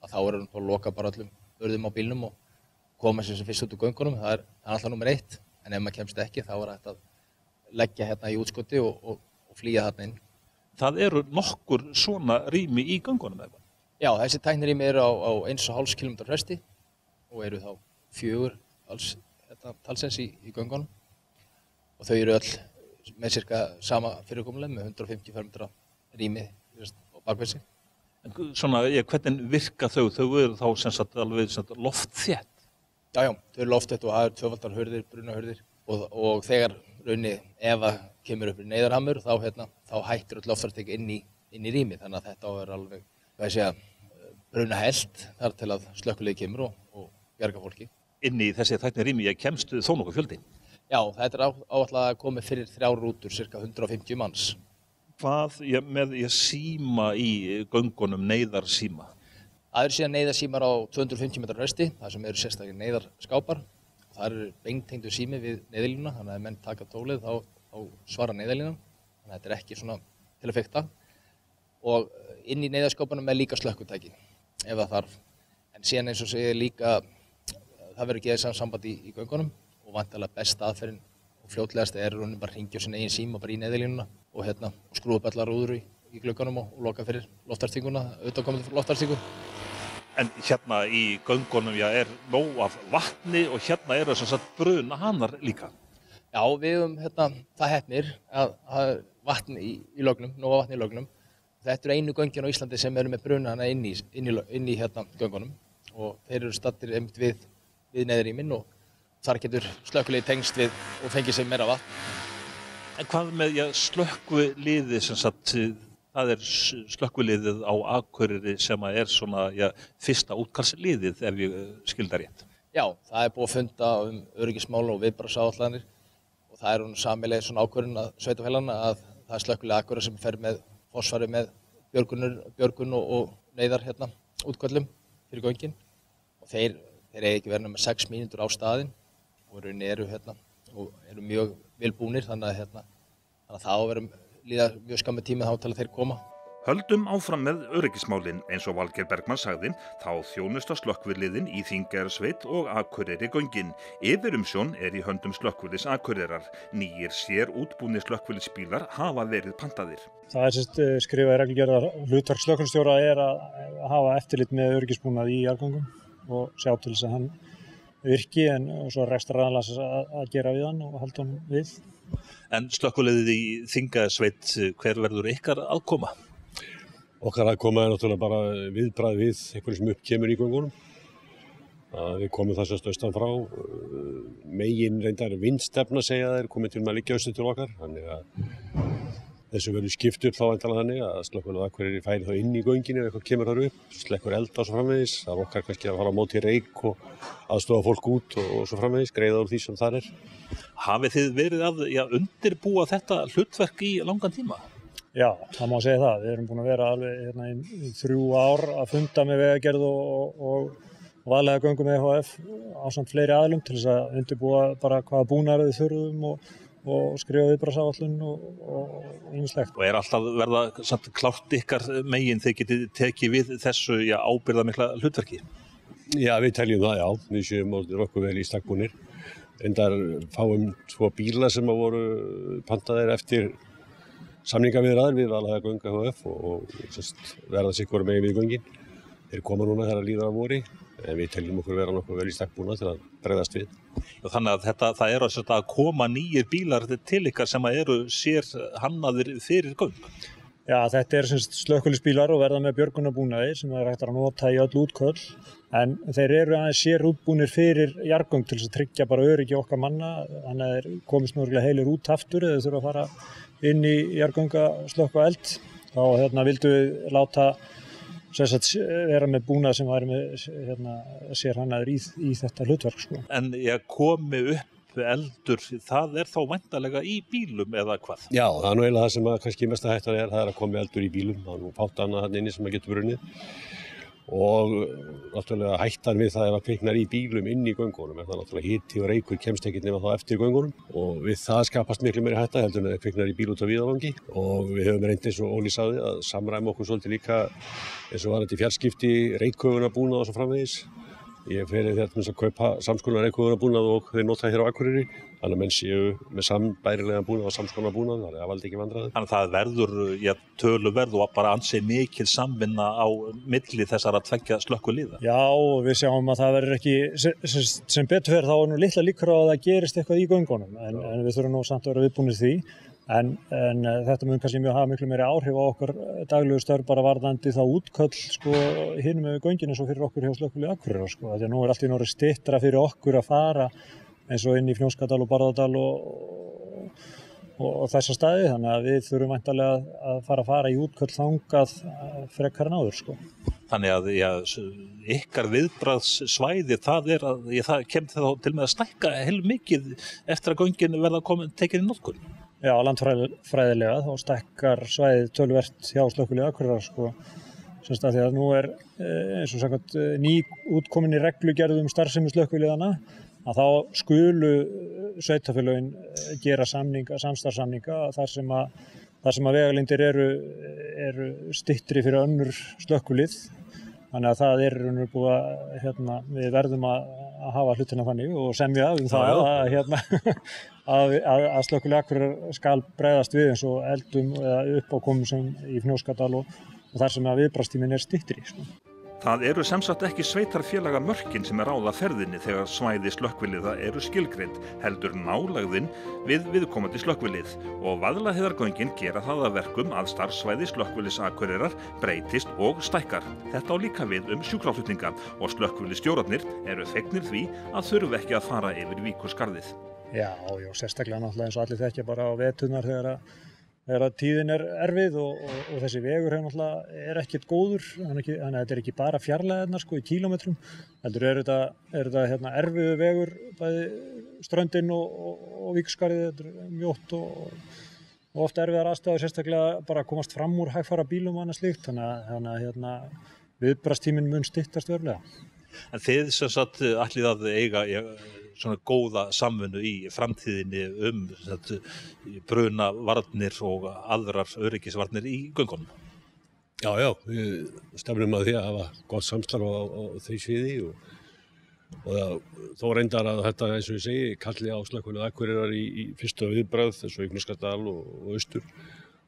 þá er að loka bara öllum hurðum á bílnum og koma sér sem fyrst út úr göngunum. Það er alltaf númer 1 en ef maður kemst ekki þá er þetta að leggja í útskoti og flýja þarna inn.
Það eru nokkur svona rými í göngunum eða?
Já, þessi tæknirými eru á 1,5 km fresti og eru þá 4 talsins í göngunum og þau eru öll með cirka sama fyrirkomulega með 150 fermetra rými á bakvið sig.
Svona, hvernig virka þau? Þau eru þá sem sagt alveg loftþétt?
Já, þau eru loftþétt og það eru tvöfaldar hurðir, brunahurðir og þegar ef það kemur upp í neyðarhamur þá hættir öll loftþétting inn í rými þannig að þetta er alveg brunahelt þar til að slökkviliðið kemur og bjarga fólki.
Inn í þessi tæknirými kemst þó nokkuð fjöldi?
Já, þetta er áætlað að koma fyrir 3 rútur, cirka 150 manns.
Hvað með síma í göngunum, neyðarsíma?
Það eru síðan neyðarsímar á 250 metrar fresti, það sem eru sérstaklega neyðarskápar. Það eru beintengdu sími við neyðarlínuna, þannig að ef menn taka tólið þá svara neyðarlínan. Þannig að þetta er ekki svona til að fikta. Og inn í neyðarskápanum er líka slökkvitæki, ef það þarf. En síðan eins og segir líka, það verður ekki samband í göngunum. Og vantilega besta aðferðin og fljótlegast er raunin bara að hringja á sinni eigin síma bara í neyðarlínuna og skrúa upp allar rúður í glugganum og loka fyrir loftarstinguna, auðvitaðkomandi loftaarstingu.
En hérna í göngunum er nóg af vatni og hérna eru sem sagt brunahanar líka.
Já, við höfum það heppnir að það er vatn í lögnum, nóg af vatni í lögnum. Þetta eru einu göngin á Íslandi sem eru með brunahana inn í göngunum og þeir eru staddir einmitt við neyðarrýmin og þar getur slökkviliðið tengst við og fengið sér meira vatn.
En hvað með slökkviliðið sem sagt, það er slökkviliðið á Akureyri sem er svona fyrsta útkallsliðið ef ég skilda rétt?
Já, það er búið að funda öryggismál og viðbragðsáætlanir og það er sameiginleg svona ákvörðun að sveitarfélaganna að það er slökkvilið Akureyrar sem fer með forsvari með björgun og neyðar útköllum fyrir göngin og þeir eiga ekki verið með 6 mínútur á staðinn og í rauninni eru mjög vilbúnir þannig að það á að vera líða mjög skammi tími þá til að þeir koma.
Höldum áfram með öryggismálin eins og Valgeir Bergmann sagði, þá þjónusta slökkviliðin í Þingeyjarsveit og Akureyri göngin. Yfirumsjón í höndum slökkviliðs Akureyrar. Nýir sér útbúnir slökkviliðsbílar hafa verið pantaðir.
Það skrifað í reglugerðar hlutverk slökkviliðsstjóra að hafa eftirlit með öryggisbúnað í jarðgöngum og sjá til þess að hann virki en svo rekstraraðilans að gera við hann og halda hann við.
En slökkviliðið í Þingeyjarsveit, hver verður ykkar aðkoma?
Okkar aðkoma náttúrulega bara viðbragð við einhverju sem upp kemur í göngunum. Við komum það sérst austan frá, megin reyndar vindstefna segja þeir komið til með að liggja austur til okkar. Þannig að þessu verður skipt upp þá væntanlega þannig að slökkvilið Akureyri færi þá inn í gönginu ef eitthvað kemur þar upp, slekkur eld á svo framvegis. Það er okkar kannski að fara á móti reik og aðstofa fólk út og svo framvegis, greiða úr því sem þar er.
Hafið þið verið að undirbúa þetta hlutverk í langan tíma?
Já, það má segja það. Við erum búin að vera alveg í 3 ár að funda með Vegagerð og vaðlega göngum með EHF ásamt fleiri aðilum til þess að undirbúa bara hvaða búnaðar við þurfum og skrifa viðbragðsáætlun og ýmislegt.
Og alltaf verða klárt ykkar megin þegar getið tekið við þessu ábyrgðarmikla hlutverki?
Já, við teljum það, já. Við séum okkur vel í stakkbúnir. Reyndar fáum 2 bíla sem voru pantaðir eftir samningaviðræður við vaðlega göng EHF og verða sikkur megin við göngin. Þeir koma núna þegar líður á vori en við teljum okkur vera nokkuð vel í stakkbúna til að bregðast við.
Þannig að það eru að koma nýjir bílar til ykkar sem eru sér hannaðir fyrir göng?
Já, þetta slökkviliðsbílar og verða með björgunarbúnaði sem hægt að nota í öll útköll en þeir eru aðeins sér útbúnir fyrir jarðgöng til þess að tryggja bara öryggi okkar manna þannig að þeir komist nú heilir út aftur eða þurfa að fara inn í jarðgöng að slökkva eld. Þá vildum við láta vera með búnað sem væri með sérhannaður í þetta hlutverk.
En komi upp eldur, það þá væntanlega í bílum eða hvað?
Já, það er nú eiginlega það sem kannski mesta hættan það að komi eldur í bílum. Það er nú fátt annað þarna inni sem getur brunnið. Og náttúrulega hættan við það ef að kviknar í bílum inn í göngunum það náttúrulega hiti og reykur kemst ekkert nema þá eftir göngunum og við það skapast miklu meiri hætta heldur en það kviknar í bíl út á víðavangi og við höfum reynt eins og Óli sagði að samræma okkur svolítið líka eins og varandi fjarskipti, reykköfunarbúnað og svo framvegis. Ég fer að kaupa samskonar reykköfunarbúnað og þeir nota hér á Akureyri þannig að menn séu með sambærilegan búnað og samskonar búnað, þannig að það valdi ekki vandræði.
Þannig að það verður töluverð og bara ansi mikil samvinna á milli þessara tveggja slökkviliða.
Já, við sjáum að það verður ekki, sem betur fer þá nú litla líkur á að það gerist eitthvað í göngunum en við þurfum nú samt að vera viðbúnir því. En þetta mun kannski hafa miklu meiri áhrif á okkar daglegu störf bara varðandi þá útköll hinum með göngin eins og fyrir okkur hjá slökkviliði Akureyrar Því að nú allt í einu orðið styttra fyrir okkur að fara eins og inn í Fnjóskadal og Barðadal og þessa staði þannig að við þurfum væntanlega að fara í útköll þangað frekar en áður
Þannig að ykkar viðbragðssvæði það kemur þá til með að stækka heilmikið eftir að göngin verða tekin í notkun.
Já, landfræðilega þá stækkar svæðið töluvert hjá slökkviliði Akureyrar Semst að því að nú eins og samkvæmt ný útkomin í reglugerð starfsemi slökkviliðanna að þá skulu sveitarfélögin gera samstarfssamninga þar sem að vegalengdir eru styttri fyrir önnur slökkvilið. Þannig að það búið að við verðum að hafa hlutina þannig og semja það að slökkvilið Akureyrar skal bregðast við eins og eldum eða uppákomum sem í Fnjóskadal og þar sem að viðbragðstíminn styttri.
Það eru semsagt ekki sveitarfélaga mörkin sem ráða ferðinni þegar svæði slökkviliða eru skilgreind, heldur nálægðin við viðkomandi slökkvilið og Vaðlaheiðargöngin gera það að verkum að starfsvæði slökkvilis Akureyrar breytist og stækkar. Þetta á líka við sjúkraflutninga og slökkvilistjórarnir eru fegnir því að þurfa ekki að fara yfir Víkurskarðið.
Já, sérstaklega náttúrulega eins og allir þekkja bara á veturnar þegar tíðin erfið og þessi vegur er ekkert góður, þannig að þetta ekki bara fjarlægðirnar í kílómetrum, heldur þetta erfiðu vegur, bæði ströndin og Víkurskarðið, þetta mjótt og oft erfiðar aðstæður, sérstaklega bara að komast fram úr hægfara bílum og annað slíkt, þannig að viðbragðstíminn mun styttast verulega.
En þið sem sagt ætlið að eiga svona góða samvinnu í framtíðinni brunavarnir og aðrar öryggisvarnir í göngunum?
Já, við stefnum að því að hafa gott samstarf á því sviði og þó reyndar að þetta, eins og ég segi, kalli á slökkviliðið Akureyrar í fyrstu viðbragð, eins og í Fnjóskadal og austur.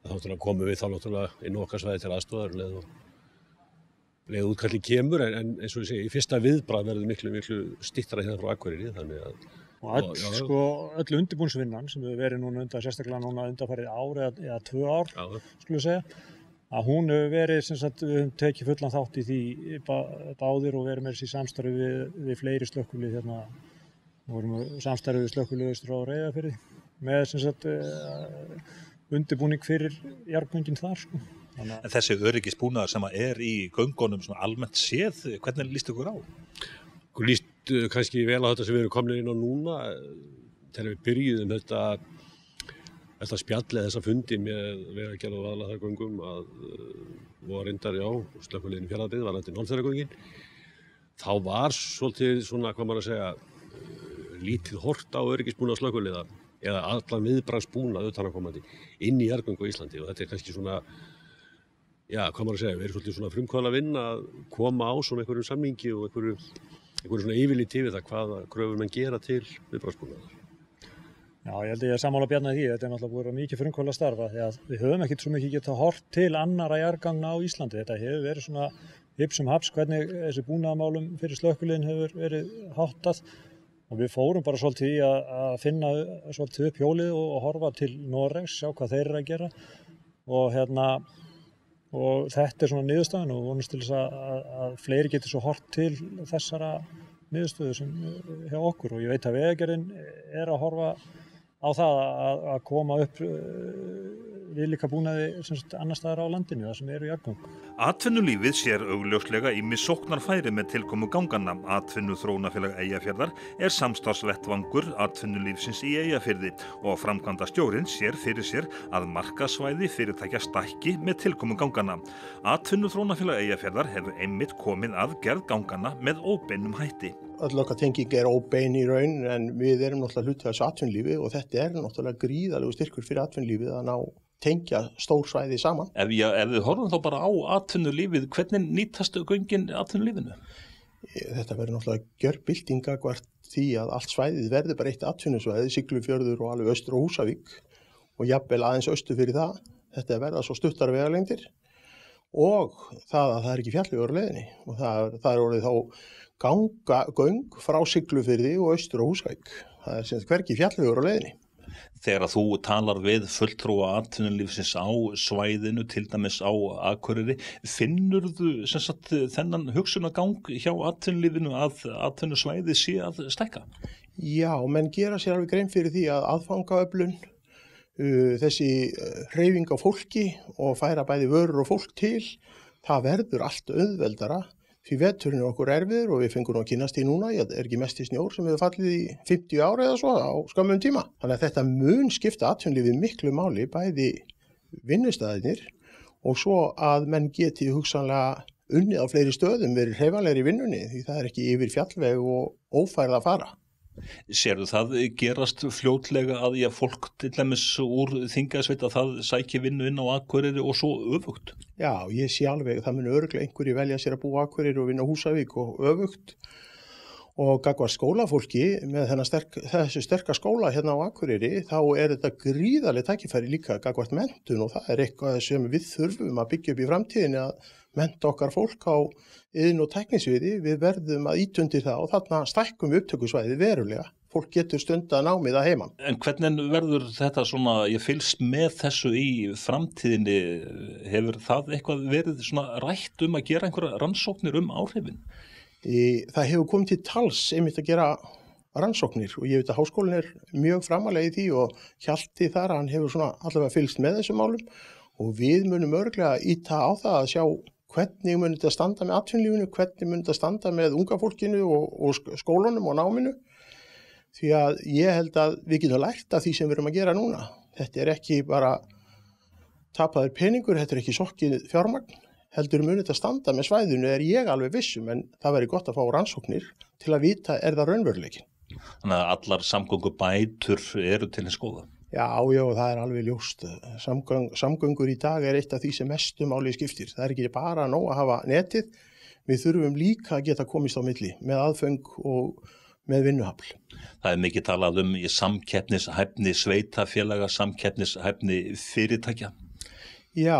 Þá komum við þá náttúrulega inn á okkar svæði til aðstoðar leið útkalli kemur, en eins og ég segi, í fyrsta viðbragð verður miklu styttra hérna frá Akureyri, þannig að...
Og öll undirbúningsvinnan sem hefur verið sérstaklega undanfarið ár eða 2 ár, skulum við segja, að hún hefur verið, sem sagt, við höfum tekið fullan þátt í því báðir og verið með þessi samstarfi við fleiri slökkvilið hérna, og vorum samstarfi við slökkvilið austur á Reyðarfirði með, sem sagt, undirbúning fyrir jarðgöngin þar, sko.
En þessi öryggisbúnaður sem í göngunum svona almennt séð, hvernig líst ykkur á?
Okkur líst kannski vel á þetta sem við erum komin inn á núna, þegar við byrjuðum þetta spjallið, þessa fundi með Vegagerð og Vaðlaheiðargöngum og reyndar, slökkviliðinu Fjarðabyggð var þetta Norðfjarðargöngin. Þá var svolítið svona, hvað maður að segja, lítið hort á öryggisbúnað slökkviliða eða allan viðbragðsbúnað utanaðkomandi inn í jarðgöng á Íslandi, og þetta kannski svona, hvað maður að segja, við erum svolítið svona frumkvæðal að vinna að koma á svona einhverjum samningi og einhverju svona yfirliti við það hvaða kröfur menn gera til viðbragðsbúnaðar.
Já, ég held að ég er sammála Bjarna í því, þetta náttúrulega búið að mikið frumkvæðal að starfa, því að við höfum ekkert svo mikið getað hort til annarra jarðgangna á Íslandi. Þetta hefur verið svona hipp sem haps hvernig þessi búnaðarmálum fyrir slökkviliðin hefur verið háttað, og við fórum bara svolítið í að finna svolítið upp hjólið og horfa til Noregs, sjá hvað þeir eru að gera, og þetta svona niðurstaðan, og vonumst til þess að fleiri getur svo hort til þessara niðurstöðu sem hjá okkur, og ég veit að Vegagerðin að horfa á það að koma upp viðlíka búnaði annars staðar á landinu, það sem eru jarðgöng.
Atvinnulífið sér augljóslega ýmis sóknarfæri með tilkomu ganganna. Atvinnuþróunarfélag Eyjafjarðar samstarfsvettvangur atvinnulífsins í Eyjafirði og framkvæmdastjórinn sér fyrir sér að markaðssvæði fyrirtækja stækki með tilkomu ganganna. Atvinnuþróunarfélag Eyjafjarðar hefur einmitt komið að gerð ganganna með óbeinum hætti.
Öll okkar tenging óbein í raun, en við erum náttúrulega hluti af þessu atvinnulífi og þetta náttúrulega gríðarlegur styrkur fyrir atvinnulífið að ná tengja stór svæði saman.
Ef við horfum þá bara á atvinnulífið, hvernig nýtast göngin atvinnulífinu?
Þetta verður náttúrulega gjörbylting gagnvart því að allt svæðið verður bara eitt atvinnusvæði, Siglufjörður og alveg austur og Húsavík og jafnvel aðeins austur fyrir það. Þetta verða svo stuttar vegalengdir og það að það ekki fjallvegur á leiðinni, og það orðið þá göng frá Siglufirði og austur á Húsavík. Það sem hvergi fjallvegur á leiðinni.
Þegar þú talar við fulltrúa atvinnulífsins á svæðinu, til dæmis á Akureyri, finnurðu sem sagt þennan hugsunargang hjá atvinnulífinu að atvinnusvæði sé að stækka?
Já, menn gera sér alveg grein fyrir því að aðfangaöflun, þessi hreyfing á fólki og færa bæði vörur og fólk til, það verður allt auðveldara. Því veturinn okkur erfiður og við fengum að kynnast í núna, ekki mest í snjór sem hefur fallið í 50 ára eða svo á skömmum tíma. Þannig að þetta mun skipta atvinnulífið miklu máli, bæði vinnustæðinir og svo að menn geti hugsanlega unnið á fleiri stöðum, verið hreyfanlegri í vinnunni, því það ekki yfir fjallveg og ófærð að fara.
Sérðu það gerast fljótlega að fólk til dæmis úr Þingeyjarsveit að það sæki vinnu inn á Akureyri og svo öfugt?
Já, ég sé alveg, það mun örugglega einhverju velja sér að búa á Akureyri og vinna á Húsavík og öfugt. Og gagnvart skólafólki með þessu sterka skóla hérna á Akureyri, þá þetta gríðarleg tækifæri líka gagnvart menntun, og það eitthvað sem við þurfum að byggja upp í framtíðinni, að mennta okkar fólk á iðn- og tæknisviði. Við verðum að ýta undir það og þarna stækkum við upptökusvæði verulega. Fólk getur stundað námið að heiman.
En hvernig verður þetta svona, ég fylgst með þessu í framtíðinni, hefur það eitthvað verið svona rætt að gera einhverja rannsóknir áhrifin?
Það hefur komið til tals einmitt að gera rannsóknir og ég veit að háskólinn mjög framalega í því og Hjalti þar, hann hefur svona allavega fylgst með þessum málum og við munum örglega ýta á það að sjá hvernig mun þetta standa með atvinnulífinu, hvernig mun þetta standa með unga fólkinu og skólunum og náminu. Því að ég held að við getum lært af því sem við erum að gera núna. Þetta ekki bara tapaður peningur, þetta ekki sokkið fjármagn, heldur munið að standa með svæðinu ég alveg vissum, en það væri gott að fá rannsóknir til að vita það raunveruleikin.
Þannig að allar samgöngubætur eru til hins góða.
Já, það alveg ljóst. Samgöngur í dag eitt af því sem mestu máli skiptir. Það ekki bara nóg að hafa netið, við þurfum líka að geta komist á milli með aðföng og með vinnuhafl.
Það mikið talað í samkeppnishæfni sveitafélaga, samkeppnishæfni fyrirtækja.
Já,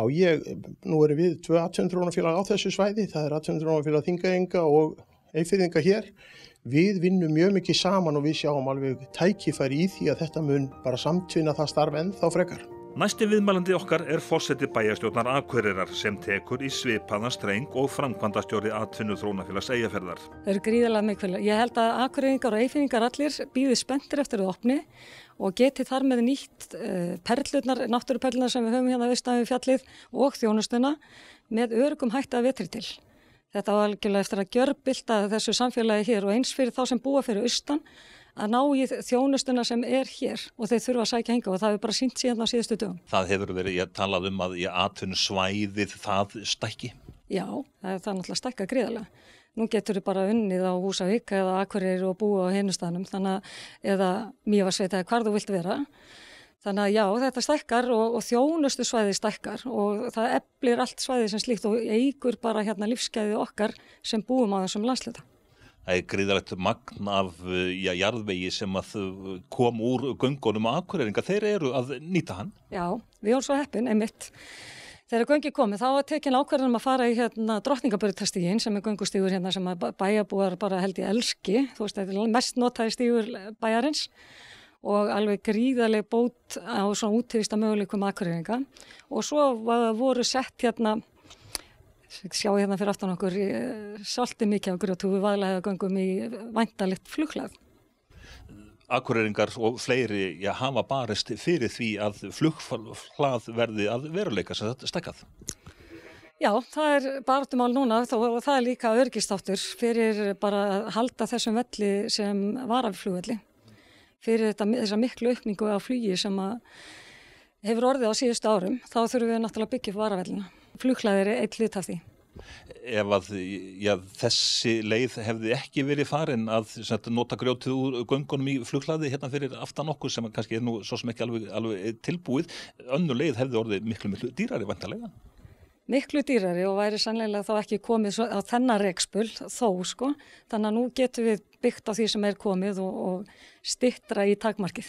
nú erum við 2 atvinnuþróunarfélag á þessu svæði, það atvinnuþróunarfélag Þingeyinga og Eyfirðinga hér. Við vinnum mjög mikið saman og við sjáum alveg tækifæri í því að þetta mun bara samtvinna það starf ennþá frekar.
Næsti viðmælandi okkar forseti bæjarstjórnar Akureyrar sem tekur í svipaðan streng og framkvæmdastjóri atvinnuþróunarfélags Eyjafjarðar.
Það gríðarlega mikilvægt. Ég held að Akureyringar og Eyfirðingar allir bíði spenntir eftir að opni og geti þar með nýtt náttúruperlurnar sem við höfum hérna austan við fjallið og þjónustuna með öruggum hætti að vetri til. Þetta var algjörlega eftir að gjörbylta þessu samfélagi hér og eins fyrir þá sem búa fyrir austan að ná í þjónustuna sem hér og þeir þurfa að sækja hingað og það hefur bara sýnt síðan á síðustu dögum. Það
hefur verið talað að atvinnusvæðið það stækki?
Já, það náttúrulega stækka gríðarlega. Nú getur við bara unnið á Húsavík eða Akureyri og búa á hinum staðnum eða Mývatnssveit eða hvar þú vilt vera. Þannig að já, þetta stækkar og þjónustu svæði stækkar og það eflir allt svæði sem slíkt og eykur bara lífsgæði okkar sem búum á þessum landshluta.
Það gríðarlegt magn af jarðvegi sem að kom úr göngunum á Akureyringa, þeir eru að nýta hann?
Já, við erum svo heppin, einmitt. Þegar göngi komið, þá var tekin ákvörðun að fara í Drottningabrautastíginn sem göngustígur sem bæjarbúar bara held í elski, þú veist, þetta mest notaði stígur bæjarins. Og alveg gríðarleg bót á svona útivista möguleikum Akureyringa og svo voru sett sjá fyrir aftan okkur svolítið mikið á grjótúfu vaðlaheiðargöngum í væntanlegt flughlað.
Akureyringar og fleiri hafa barist fyrir því að flughlað verði að veruleika sem þetta stækkað.
Já, það baráttumál núna og það líka öryggisþáttur fyrir bara að halda þessum velli sem varaflugvelli. Fyrir þessa miklu aukningu á flugi sem hefur orðið á síðustu árum, þá þurfum við náttúrulega að byggja upp varavellina. Flughlaðir eitt hlut af því.
Ef að þessi leið hefði ekki verið farin að nota grjótið úr göngunum í flughlaði fyrir aftan okkur sem kannski nú svo sem ekki alveg tilbúið, önnur leið hefði orðið miklu dýrari væntanlega.
Miklu dýrari og væri sannlega þá ekki komið á þennan rekspul þó þannig að nú getum við byggt á því sem komið og styttra í takmarkið.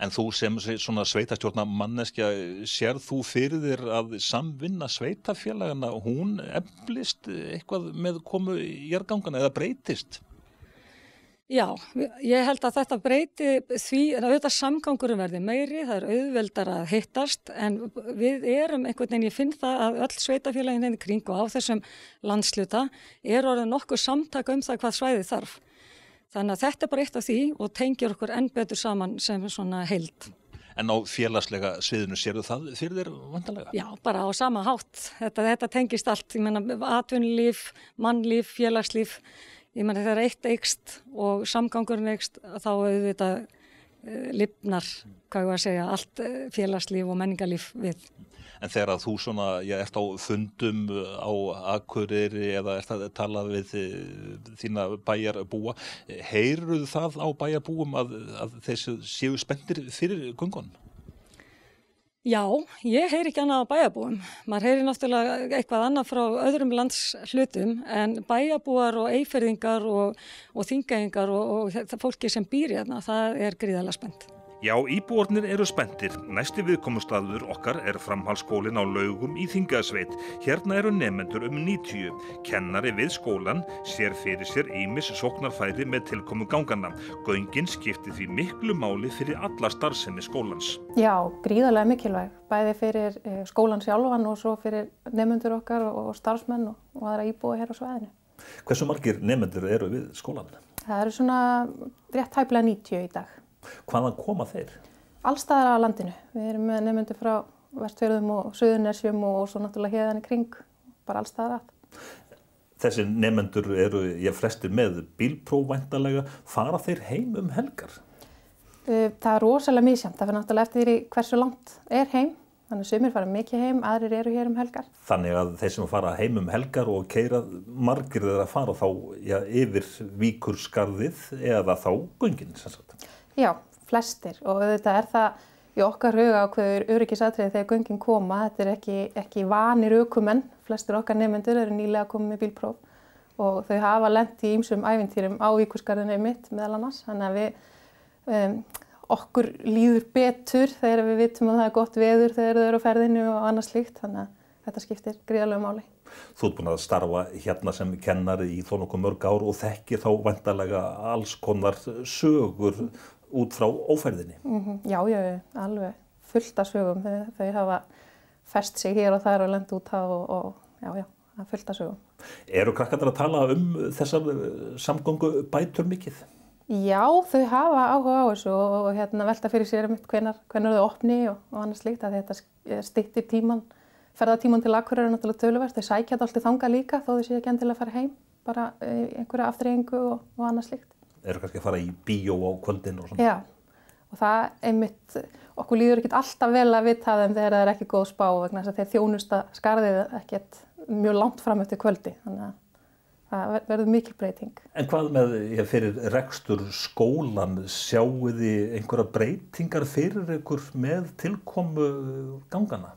En þú sem svona sveitastjórna manneskja, sér þú fyrir þér að samvinna sveitafélagana, hún eflist eitthvað með komu jarðgangana eða breytist?
Já, ég held að þetta breyti því að auðvitað samgangurinn verði meiri, það auðveldar að hittast en við erum einhvern veginn, ég finn það að öll sveitafélagin í kring og á þessum landshluta orðið nokkuð samtaka það hvað svæðið þarf. Þannig að þetta bara eitt af því og tengir okkur enn betur saman sem svona heild.
En á félagslega sviðinu sérðu það fyrir þér vantanlega?
Já, bara á sama hátt. Þetta tengist allt, ég meina atvinnulíf, mannlíf, félagslíf. Ég meina þegar eitt eykst og samgangurinn eykst þá auðvitað lifnar, allt félagslíf og menningarlíf við.
En þegar að þú ert á fundum á Akureyri eða ert að tala við þína bæjarbúa, heyrðu það á bæjarbúum að þeir séu spenntir fyrir göngunum?
Já, ég heyri ekki annað á bæjarbúum. Maður heyri náttúrulega eitthvað annað frá öðrum landshlutum en bæjarbúar og eyfirðingar og þingeyingar og fólki sem býr hérna, það gríðarlega spennt.
Já, íbúarnir eru spenntir. Næsti viðkomustaður okkar framhaldsskólinn á Laugum í Þingeyjarsveit. Hérna eru nemendur 90. Kennari við skólan sér fyrir sér ýmis sóknarfæri með tilkomu ganganna. Göngin skipti því miklu máli fyrir alla starfsemi skólans.
Já, gríðarlega mikilvæg. Bæði fyrir skólan sjálfan og svo fyrir nemendur okkar og starfsmenn og aðra íbúa hér á svæðinu.
Hversu margir nemendur eru við skólan?
Það eru svona rétt tæplega 90 í dag.
Hvaðan koma þeir?
Allstaðar á landinu. Við erum með nemendur frá Vestfjörðum og Suðurnesjum og svo náttúrulega héðan í kring, bara allstaðar að.
Þessi nemendur eru flestir með bílpróf væntanlega. Fara þeir heim helgar?
Það rosalega misjafnt. Það fyrir náttúrulega eftir því hversu langt heim. Þannig sumir fara mikið heim, aðrir eru hér helgar.
Þannig að þeir sem fara heim helgar og keyra margir þeirra fara þá yfir Víkurskarðið eða þá göngin, sem sagt.
Já, flestir og auðvitað það í okkar huga ákveður öryggisatriði þegar göngin koma. Þetta ekki vanir ökumenn, flestir okkar nemendur eru nýlega komið með bílpróf og þau hafa lent í ýmsum ævintýrum á Víkurskarðinu einmitt meðal annars. Þannig að okkur líður betur þegar við vitum að það er gott veður þegar þau eru á ferðinu og annað slíkt, þannig að þetta skiptir gríðarlegu máli.
Þú ert búin að starfa hérna sem kennari í þó nokkuð mörg ár og þekkir þá væntanlega alls konar sögur út frá ófærðinni.
Já, alveg fullt af sögum. Þau hafa fest sig hér og þar og lent út á og já, fullt af sögum.
Eru krakkarnir að tala þessar samgöngubætur mikið?
Já, þau hafa áhuga á þessu og velta fyrir sér hvenær þau opni og annað slíkt að þetta styttir tímann, ferðatímann til Akureyrar er náttúrulega töluvert. Þau sækja þetta alltaf þangað líka þó þau séu ekki endilega að fara heim, bara einhverja afþreyingu og annað slíkt.
Eru kannski að fara í bíó á kvöldin og svona?
Já, og það einmitt, okkur líður ekkert alltaf vel að vita þeim þegar það er ekki góð spá vegna þess að þeir þjónusta skarðið ekkert mjög langt fram eftir kvöldi, þannig að það verður mikil breyting. En
hvað með fyrir rekstur skólan, sjáu þið einhverja breytingar fyrir ykkur með tilkomu gangana?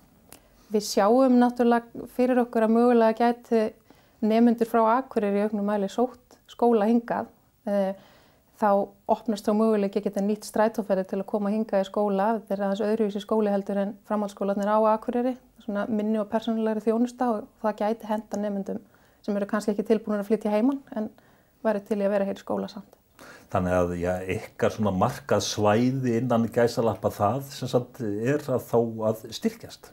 Við sjáum náttúrulega fyrir okkur að mögulega gæti nemendur frá Akureyri í auknum mæli sótt skóla hingað. Þá opnast þá möguleiki að geta nýtt strætóferðir til að koma hingað í skóla. Þetta er aðeins öðruvísi skóli heldur en framhaldsskólarnir á Akureyri, svona minni og persónulegri þjónusta og það gæti henta nemendum sem eru kannski ekki tilbúinir að flytja heiman en væri til í að vera hér í skóla samt.
Þannig að ykkar svona markað svæði innan gæsalappa það sem sagt þá að styrkjast?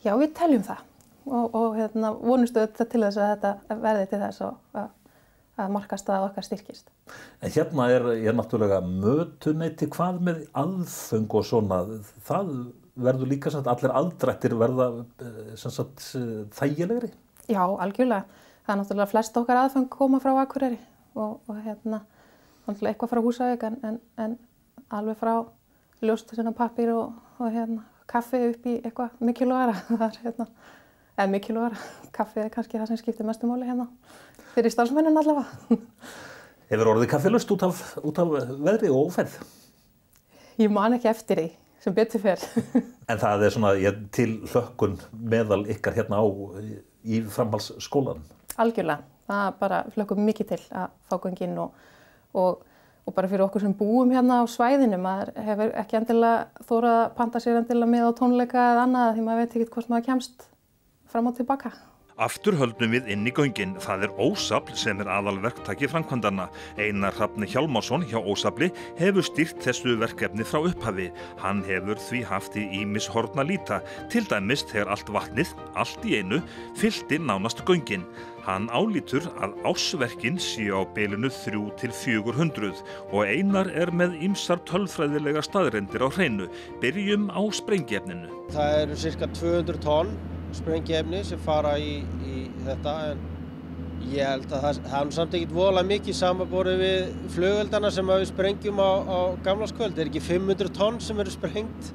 Já, við teljum það og vonustu þetta til þess að þetta verði til þess að markaðsstaða okkar styrkist.
En hérna er náttúrulega mötuneyti, hvað með aðföng og svona, það verður líka sem sagt allir aðdrættir verða sem sagt þægilegri? Já, algjörlega. Það er náttúrulega flest okkar aðföng koma frá Akureyri og náttúrulega eitthvað frá Húsavík en alveg frá ljóstasinn og pappír og kaffi upp í eitthvað mikilvægara. Eða mikilvægara, kaffi er kannski það sem skiptir mestu máli hérna fyrir starfsmennin allavega. Hefur orðið kaffilust út af veðri og ófærð?
Ég man ekki eftir því sem betur fer.
En það er svona til hlökkun meðal ykkar hérna í framhaldsskólanum?
Algjörlega, það bara hlökkum mikið til að fá göngin og bara fyrir okkur sem búum hérna á svæðinu, maður hefur ekki endilega þórað að panta sér endilega með á tónleika eða annað því maður veit ekki hvort maður kemst fram og tilbaka.
Aftur höldum við inn í göngin. Það er Ósafl sem er aðalverktaki framkvæmdanna. Einar Hrafn Hjálmarsson hjá Ósafli hefur stýrt þessu verkefni frá upphafi. Hann hefur því haft í ýmis horn að líta, til dæmis þegar allt vatnið, allt í einu, fyllti nánast göngin. Hann álítur að ársverkin séu á bilinu 300 til 400 og Einar er með ýmsar tölfræðilegar staðreyndir á hreinu. Byrjum á sprengiefninu.
Það eru sirka 200 tonn sprengiefni sem fara í þetta en ég held að það er samt ekkert voðalega mikið samanborið við flugeldana sem við sprengjum á gamlárskvöld. Það er ekki 500 tonn sem eru sprengt,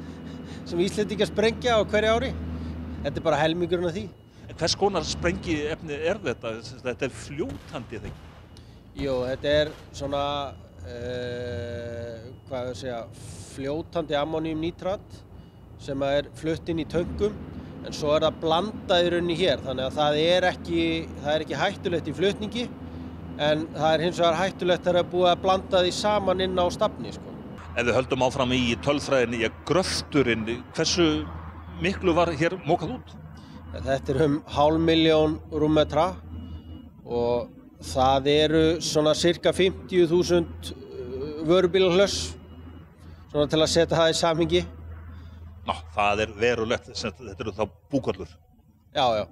sem Íslendingar sprengja á hverju ári. Þetta er bara helmingurinn af því.
Hvers konar sprengiefni er þetta? Þetta er fljótandi eða ekki?
Jú, þetta er svona, fljótandi ammóníumnítrat sem er flutt inn í töngum. En svo er það blandað í rauninni hér, þannig að það er ekki hættulegt í flutningi, en það er hins vegar hættulegt þegar það er búið að blanda því saman inn á stafni. Sko.
Ef við höldum áfram í tölfræðinni, gröfturinn, hversu miklu var hér mokað út?
Þetta er 500.000 rúmmetra og það eru svona cirka 50.000 vörubílahlöss, svona til að setja það í samhengi.
Það er verulegt, þetta eru þá búkollur?
Já,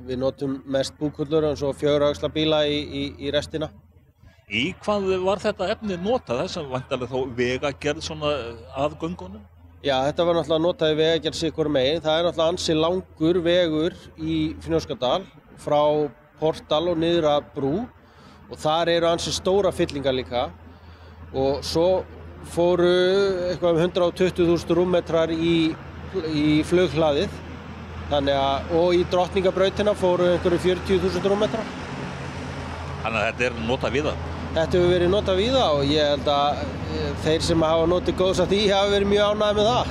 við notum mest búkollur og svo 4 axla bíla í restina.
Í hvað var þetta efni notað, þess að væntanlega þá vegagerð svona að göngunum?
Já, þetta var náttúrulega notað í vegagerð sitt hvoru megin. Það er náttúrulega ansi langur vegur í Fnjóskadal frá Portál og niður að Brú og þar eru ansi stóra fyllingar líka og svo fóru eitthvað 120.000 rúmmetrar í í flughlaðið. Þannig að, og í Drottningabrautina fóru einhverju 40.000 rúmmetrar.
Þannig að þetta notað víða?
Þetta hefur verið notað víða og ég held að þeir sem hafa notið góðs af því hafa verið mjög ánægðir með það.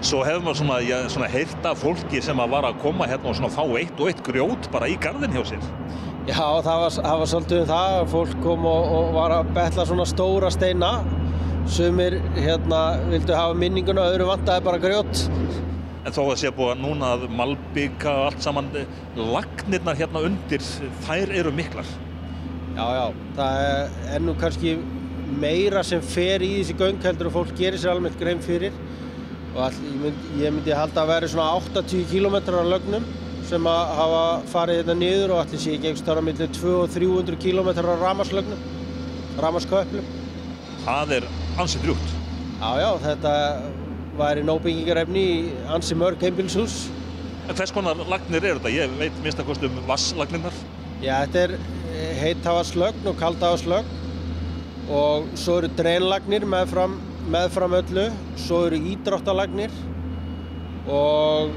Svo hefur maður svona heyrt af fólki sem var að koma hérna og svona fá eitt og eitt grjót bara í garðinn hjá sér.
Já, það var svolítið það að fólk kom og var að betla svona stóra steina. Sumir vildu hafa minninguna, öðru vantaði bara grjót.
En þó að sé búið núna að malbika allt saman, lagnirnar hérna undir, þær eru miklar.
Já, það nú kannski meira sem fer í þessi göng heldur og fólk gerir sér almennt grein fyrir. Og ég myndi halda að vera svona 80 km af lögnum sem að hafa farið hérna niður og allir sé ekki einhvers staðar á milli 200 og 300 km af rafmagnslögnum, rafmagnsköplum.
Það ansi drjúgt.
Já, þetta væri nógbyggingarefni í ansi mörg einbýlishús.
En hvers konar lagnir eru þetta? Ég veit minnst að kosti vatnslagnirnar.
Já, þetta heitavaslögn og kaldavaslögn og svo eru dreinlagnir meðfram öllu, svo eru ídráttalagnir og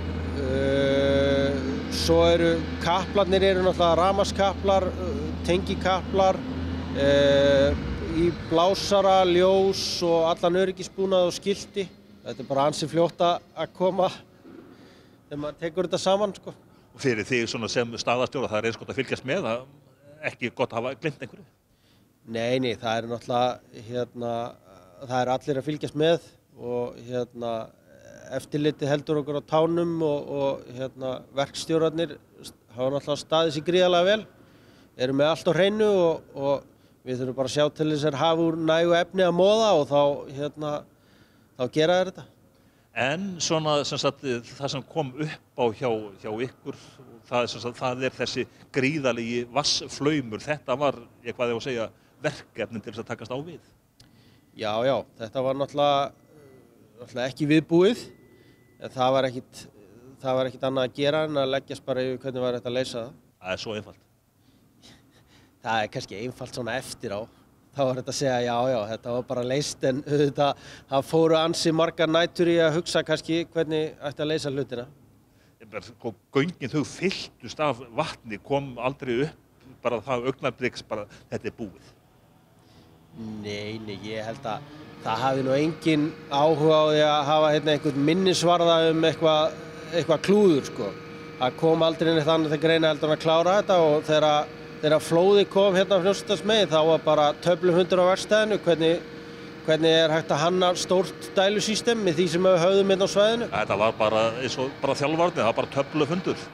svo eru kaplarnir náttúrulega rafmagnskaplar, tengikaplar, í blásara, ljós og allan öryggisbúnað og skilti. Þetta bara ansi fljótt að koma þegar maður tekur þetta saman, sko.
Og fyrir þig svona sem staðarstjóra, það eins gott að fylgjast með, ekki gott að hafa gleymt einhverju?
Nei, það náttúrulega, það allir að fylgjast með og eftirlitið heldur okkur á tánum og verkstjórarnir hafa náttúrulega staðið sig gríðarlega vel, eru með allt á hreinu og við þurfum bara að sjá til þess að hafa úr nægu efni að móða og þá gera þeir þetta.
En svona það sem kom upp á hjá ykkur, það þessi gríðarlegi vatnsflaumur, þetta var, hvað ég að segja, verkefnin til þess að takast á við.
Já, þetta var náttúrulega ekki viðbúið, en það var ekkit annað að gera en að leggjast bara yfir hvernig var þetta að leysa það.
Það svo einfalt.
Það kannski einfalt svona eftir á. Þá var þetta að segja já, þetta var bara leyst en það fóru ansi margar nætur í að hugsa kannski hvernig ætti að leysa hlutina.
Göngin þau fylltust af vatni, kom aldrei upp bara það augnabliks bara þetta búið.
Nei, ég held að það hafi nú engin áhuga á því að hafa einhvern minnisvarða eitthvað klúður, sko. Það kom aldrei neitt annað til greina heldur en að klára þetta og þegar flóðið kom hérna á Fljótsdalsmegin þá var bara töflufundur á verkstæðinu hvernig hægt að hanna stórt dælusystem með því sem við höfðum hérna á svæðinu.
Þetta var bara eins og bara þjálfarnir, það var bara töflufundur.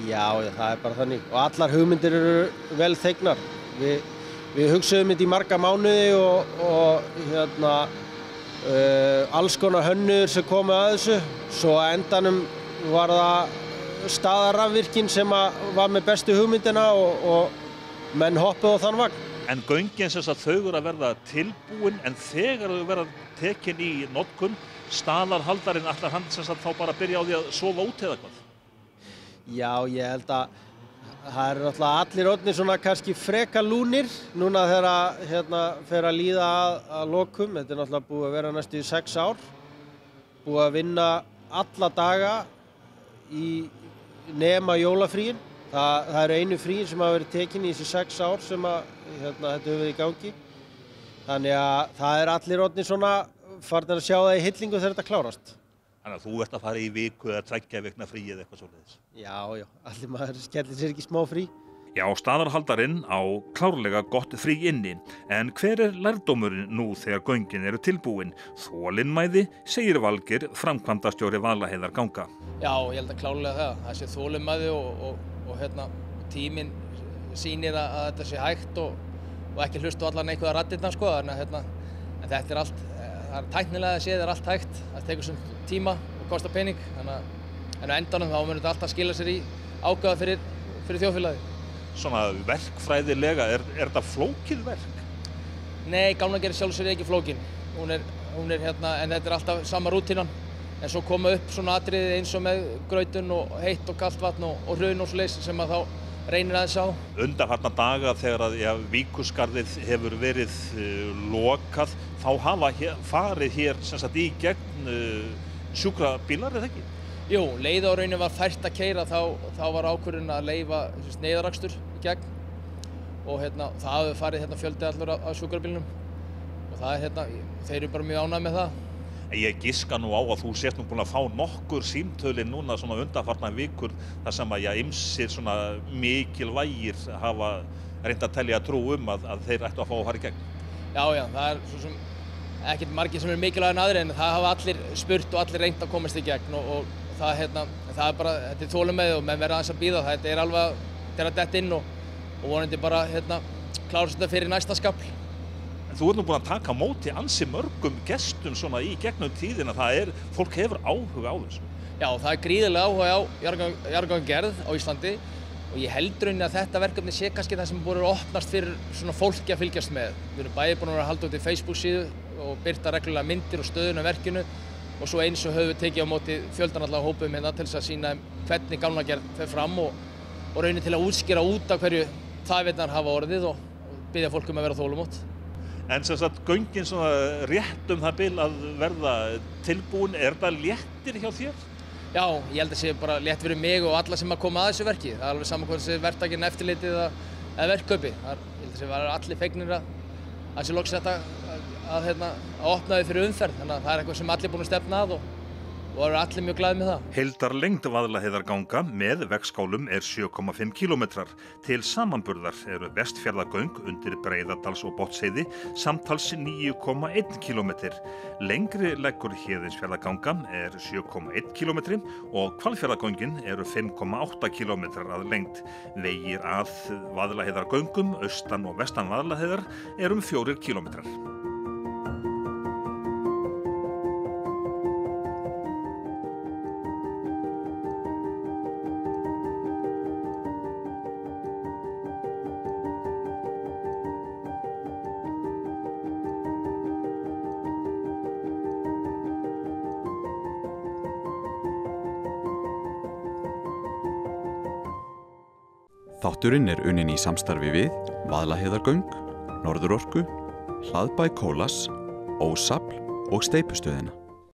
Já,
það bara þannig og allar hugmyndir eru vel þegnar. Við hugsaðum þetta í marga mánuði og alls konar hönnur sem komu að þessu. Svo á endanum var það staðarrafvirkinn sem var með bestu hugmyndina og menn hoppuðu á þann vagn.
En göngin þau eru að verða tilbúin en þegar þau verða tekin í notkun, staðarhaldarinn ætlar hann þá bara að byrja á því að sofa út eða hvað?
Já, ég held að það eru náttúrulega allir orðnir svona kannski freka lúnir núna þegar fer að líða að lokum. Þetta náttúrulega búið að vera næstu í 6 ár. Búið að vinna alla daga í nema jólafríin. Það eru einu fríin sem hafa verið tekin í þessi 6 ár sem þetta hefur verið í gangi. Þannig að það eru allir orðnir svona farnir að sjá það í hillingu þegar þetta klárast.
Þannig að þú ert að fara í viku eða 2 vikna frí eða eitthvað svoleiðis.
Já, allir maður skellir sér ekki smá frí.
Já, staðarhaldarinn á klárlega gott frí inni, en hver lærdómurinn nú þegar göngin eru tilbúin? Þolinmæði, segir Valgeir, framkvæmdastjóri Vaðlaheiðarganga.
Já, ég held að klárlega það sé þolinmæði og tíminn sýnir að þetta sé hægt og ekki hlusta á allan einhverja raddirnar, sko, en þetta er allt, það er tæknilega séð allt hægt, það tekur sem tíma og kostar pening, en á endanum þá mun þetta alltaf skila sér í ágóða fyrir þjóðfélagið.
Svona verkfræðilega, er þetta flókið verk?
Nei, gánagerð sjálf sér ekki flókin. Hún er en þetta er alltaf sama rútínan. En svo koma upp svona atriði eins og með grautun og heitt og kalt vatn og hrun og svoleiðis sem að þá reynir aðeins á.
Undanfarna daga þegar að Víkurskarðið hefur verið lokað, þá hafa farið hér sem sagt í gegn sjúkrabílar, eða ekki?
Jú, leið á rauninni var fært að keyra, þá var ákvörðun að leyfa neyðarakstur í gegn og það hafi farið fjöldi allur af sjúkrabílnum og það þeir eru bara mjög ánægð með það.
Ég giska nú á að þú sért nú búin að fá nokkur símtöli núna svona undanfarna vikur þar sem að ýmsir svona mikilvægir hafa reynt að telja trú að þeir ættu að fá að fara í gegn.
Já, það er svo sem ekkert margir sem eru mikilvægir en aðrir en það hafa allir spurt og allir reynt að komast í gegn og það er bara, þetta er þolinmæði og menn verða aðeins að bíða, þetta er alveg að detta inn og vonandi bara klárast þetta fyrir næsta skafl.
Þú ert nú búin að taka á móti ansi mörgum gestum svona í gegnum tíðina, fólk hefur áhuga á þessu.
Já, það er gríðarlega áhuga á jarðgangagerð á Íslandi og ég held rauninni að þetta verkefni sé kannski það sem búið að opnast fyrir svona fólki að fylgjast með. Við erum bæði búin að halda út í Facebook síðu og birta reglulega myndir og stöðun af verkinu og svo eins og höfum við tekið á móti fjöldan allavega hópum til þess að sýna hvernig gánagerð fer fram og rauninni til að útskýra út af hverju þæfinnar hafa orðið og biðja fólk að vera þolumótt.
En sem sagt, göngin svona rétt það bil að verða tilbúin, er það léttir hjá þér?
Já, ég held að sé bara létt fyrir mig og alla sem að koma að þessu verki. Það er alveg saman hvort þessi verktakinn eftirlitið eða verkkaupi. Ég held að sé allir fegnir að þessi loks að opna þau fyrir umferð. Þannig að það er eitthvað sem allir búin að stefna að og eru allir mjög glaðir með það.
Heildarlengd Vaðlaheiðarganga með vegskálum 7,5 kilometrar. Til samanburðar eru Vestfjarðagöng undir Breiðadals og Botnsheiði samtals 9,1 kilometr. Lengri leggur Héðinsfjarðarganga 7,1 kilometri og Hvalfjarðargöngin eru 5,8 kilometrar að lengd. Vegir að Vaðlaheiðargöngum, austan og vestan Vaðlaheiðar 4 kilometrar.
Þátturinn er unnin í samstarfi við Vaðlaheiðargöng, Norðurorku, Hlaðbæ Kólas, Ósafl og Steypustöðina.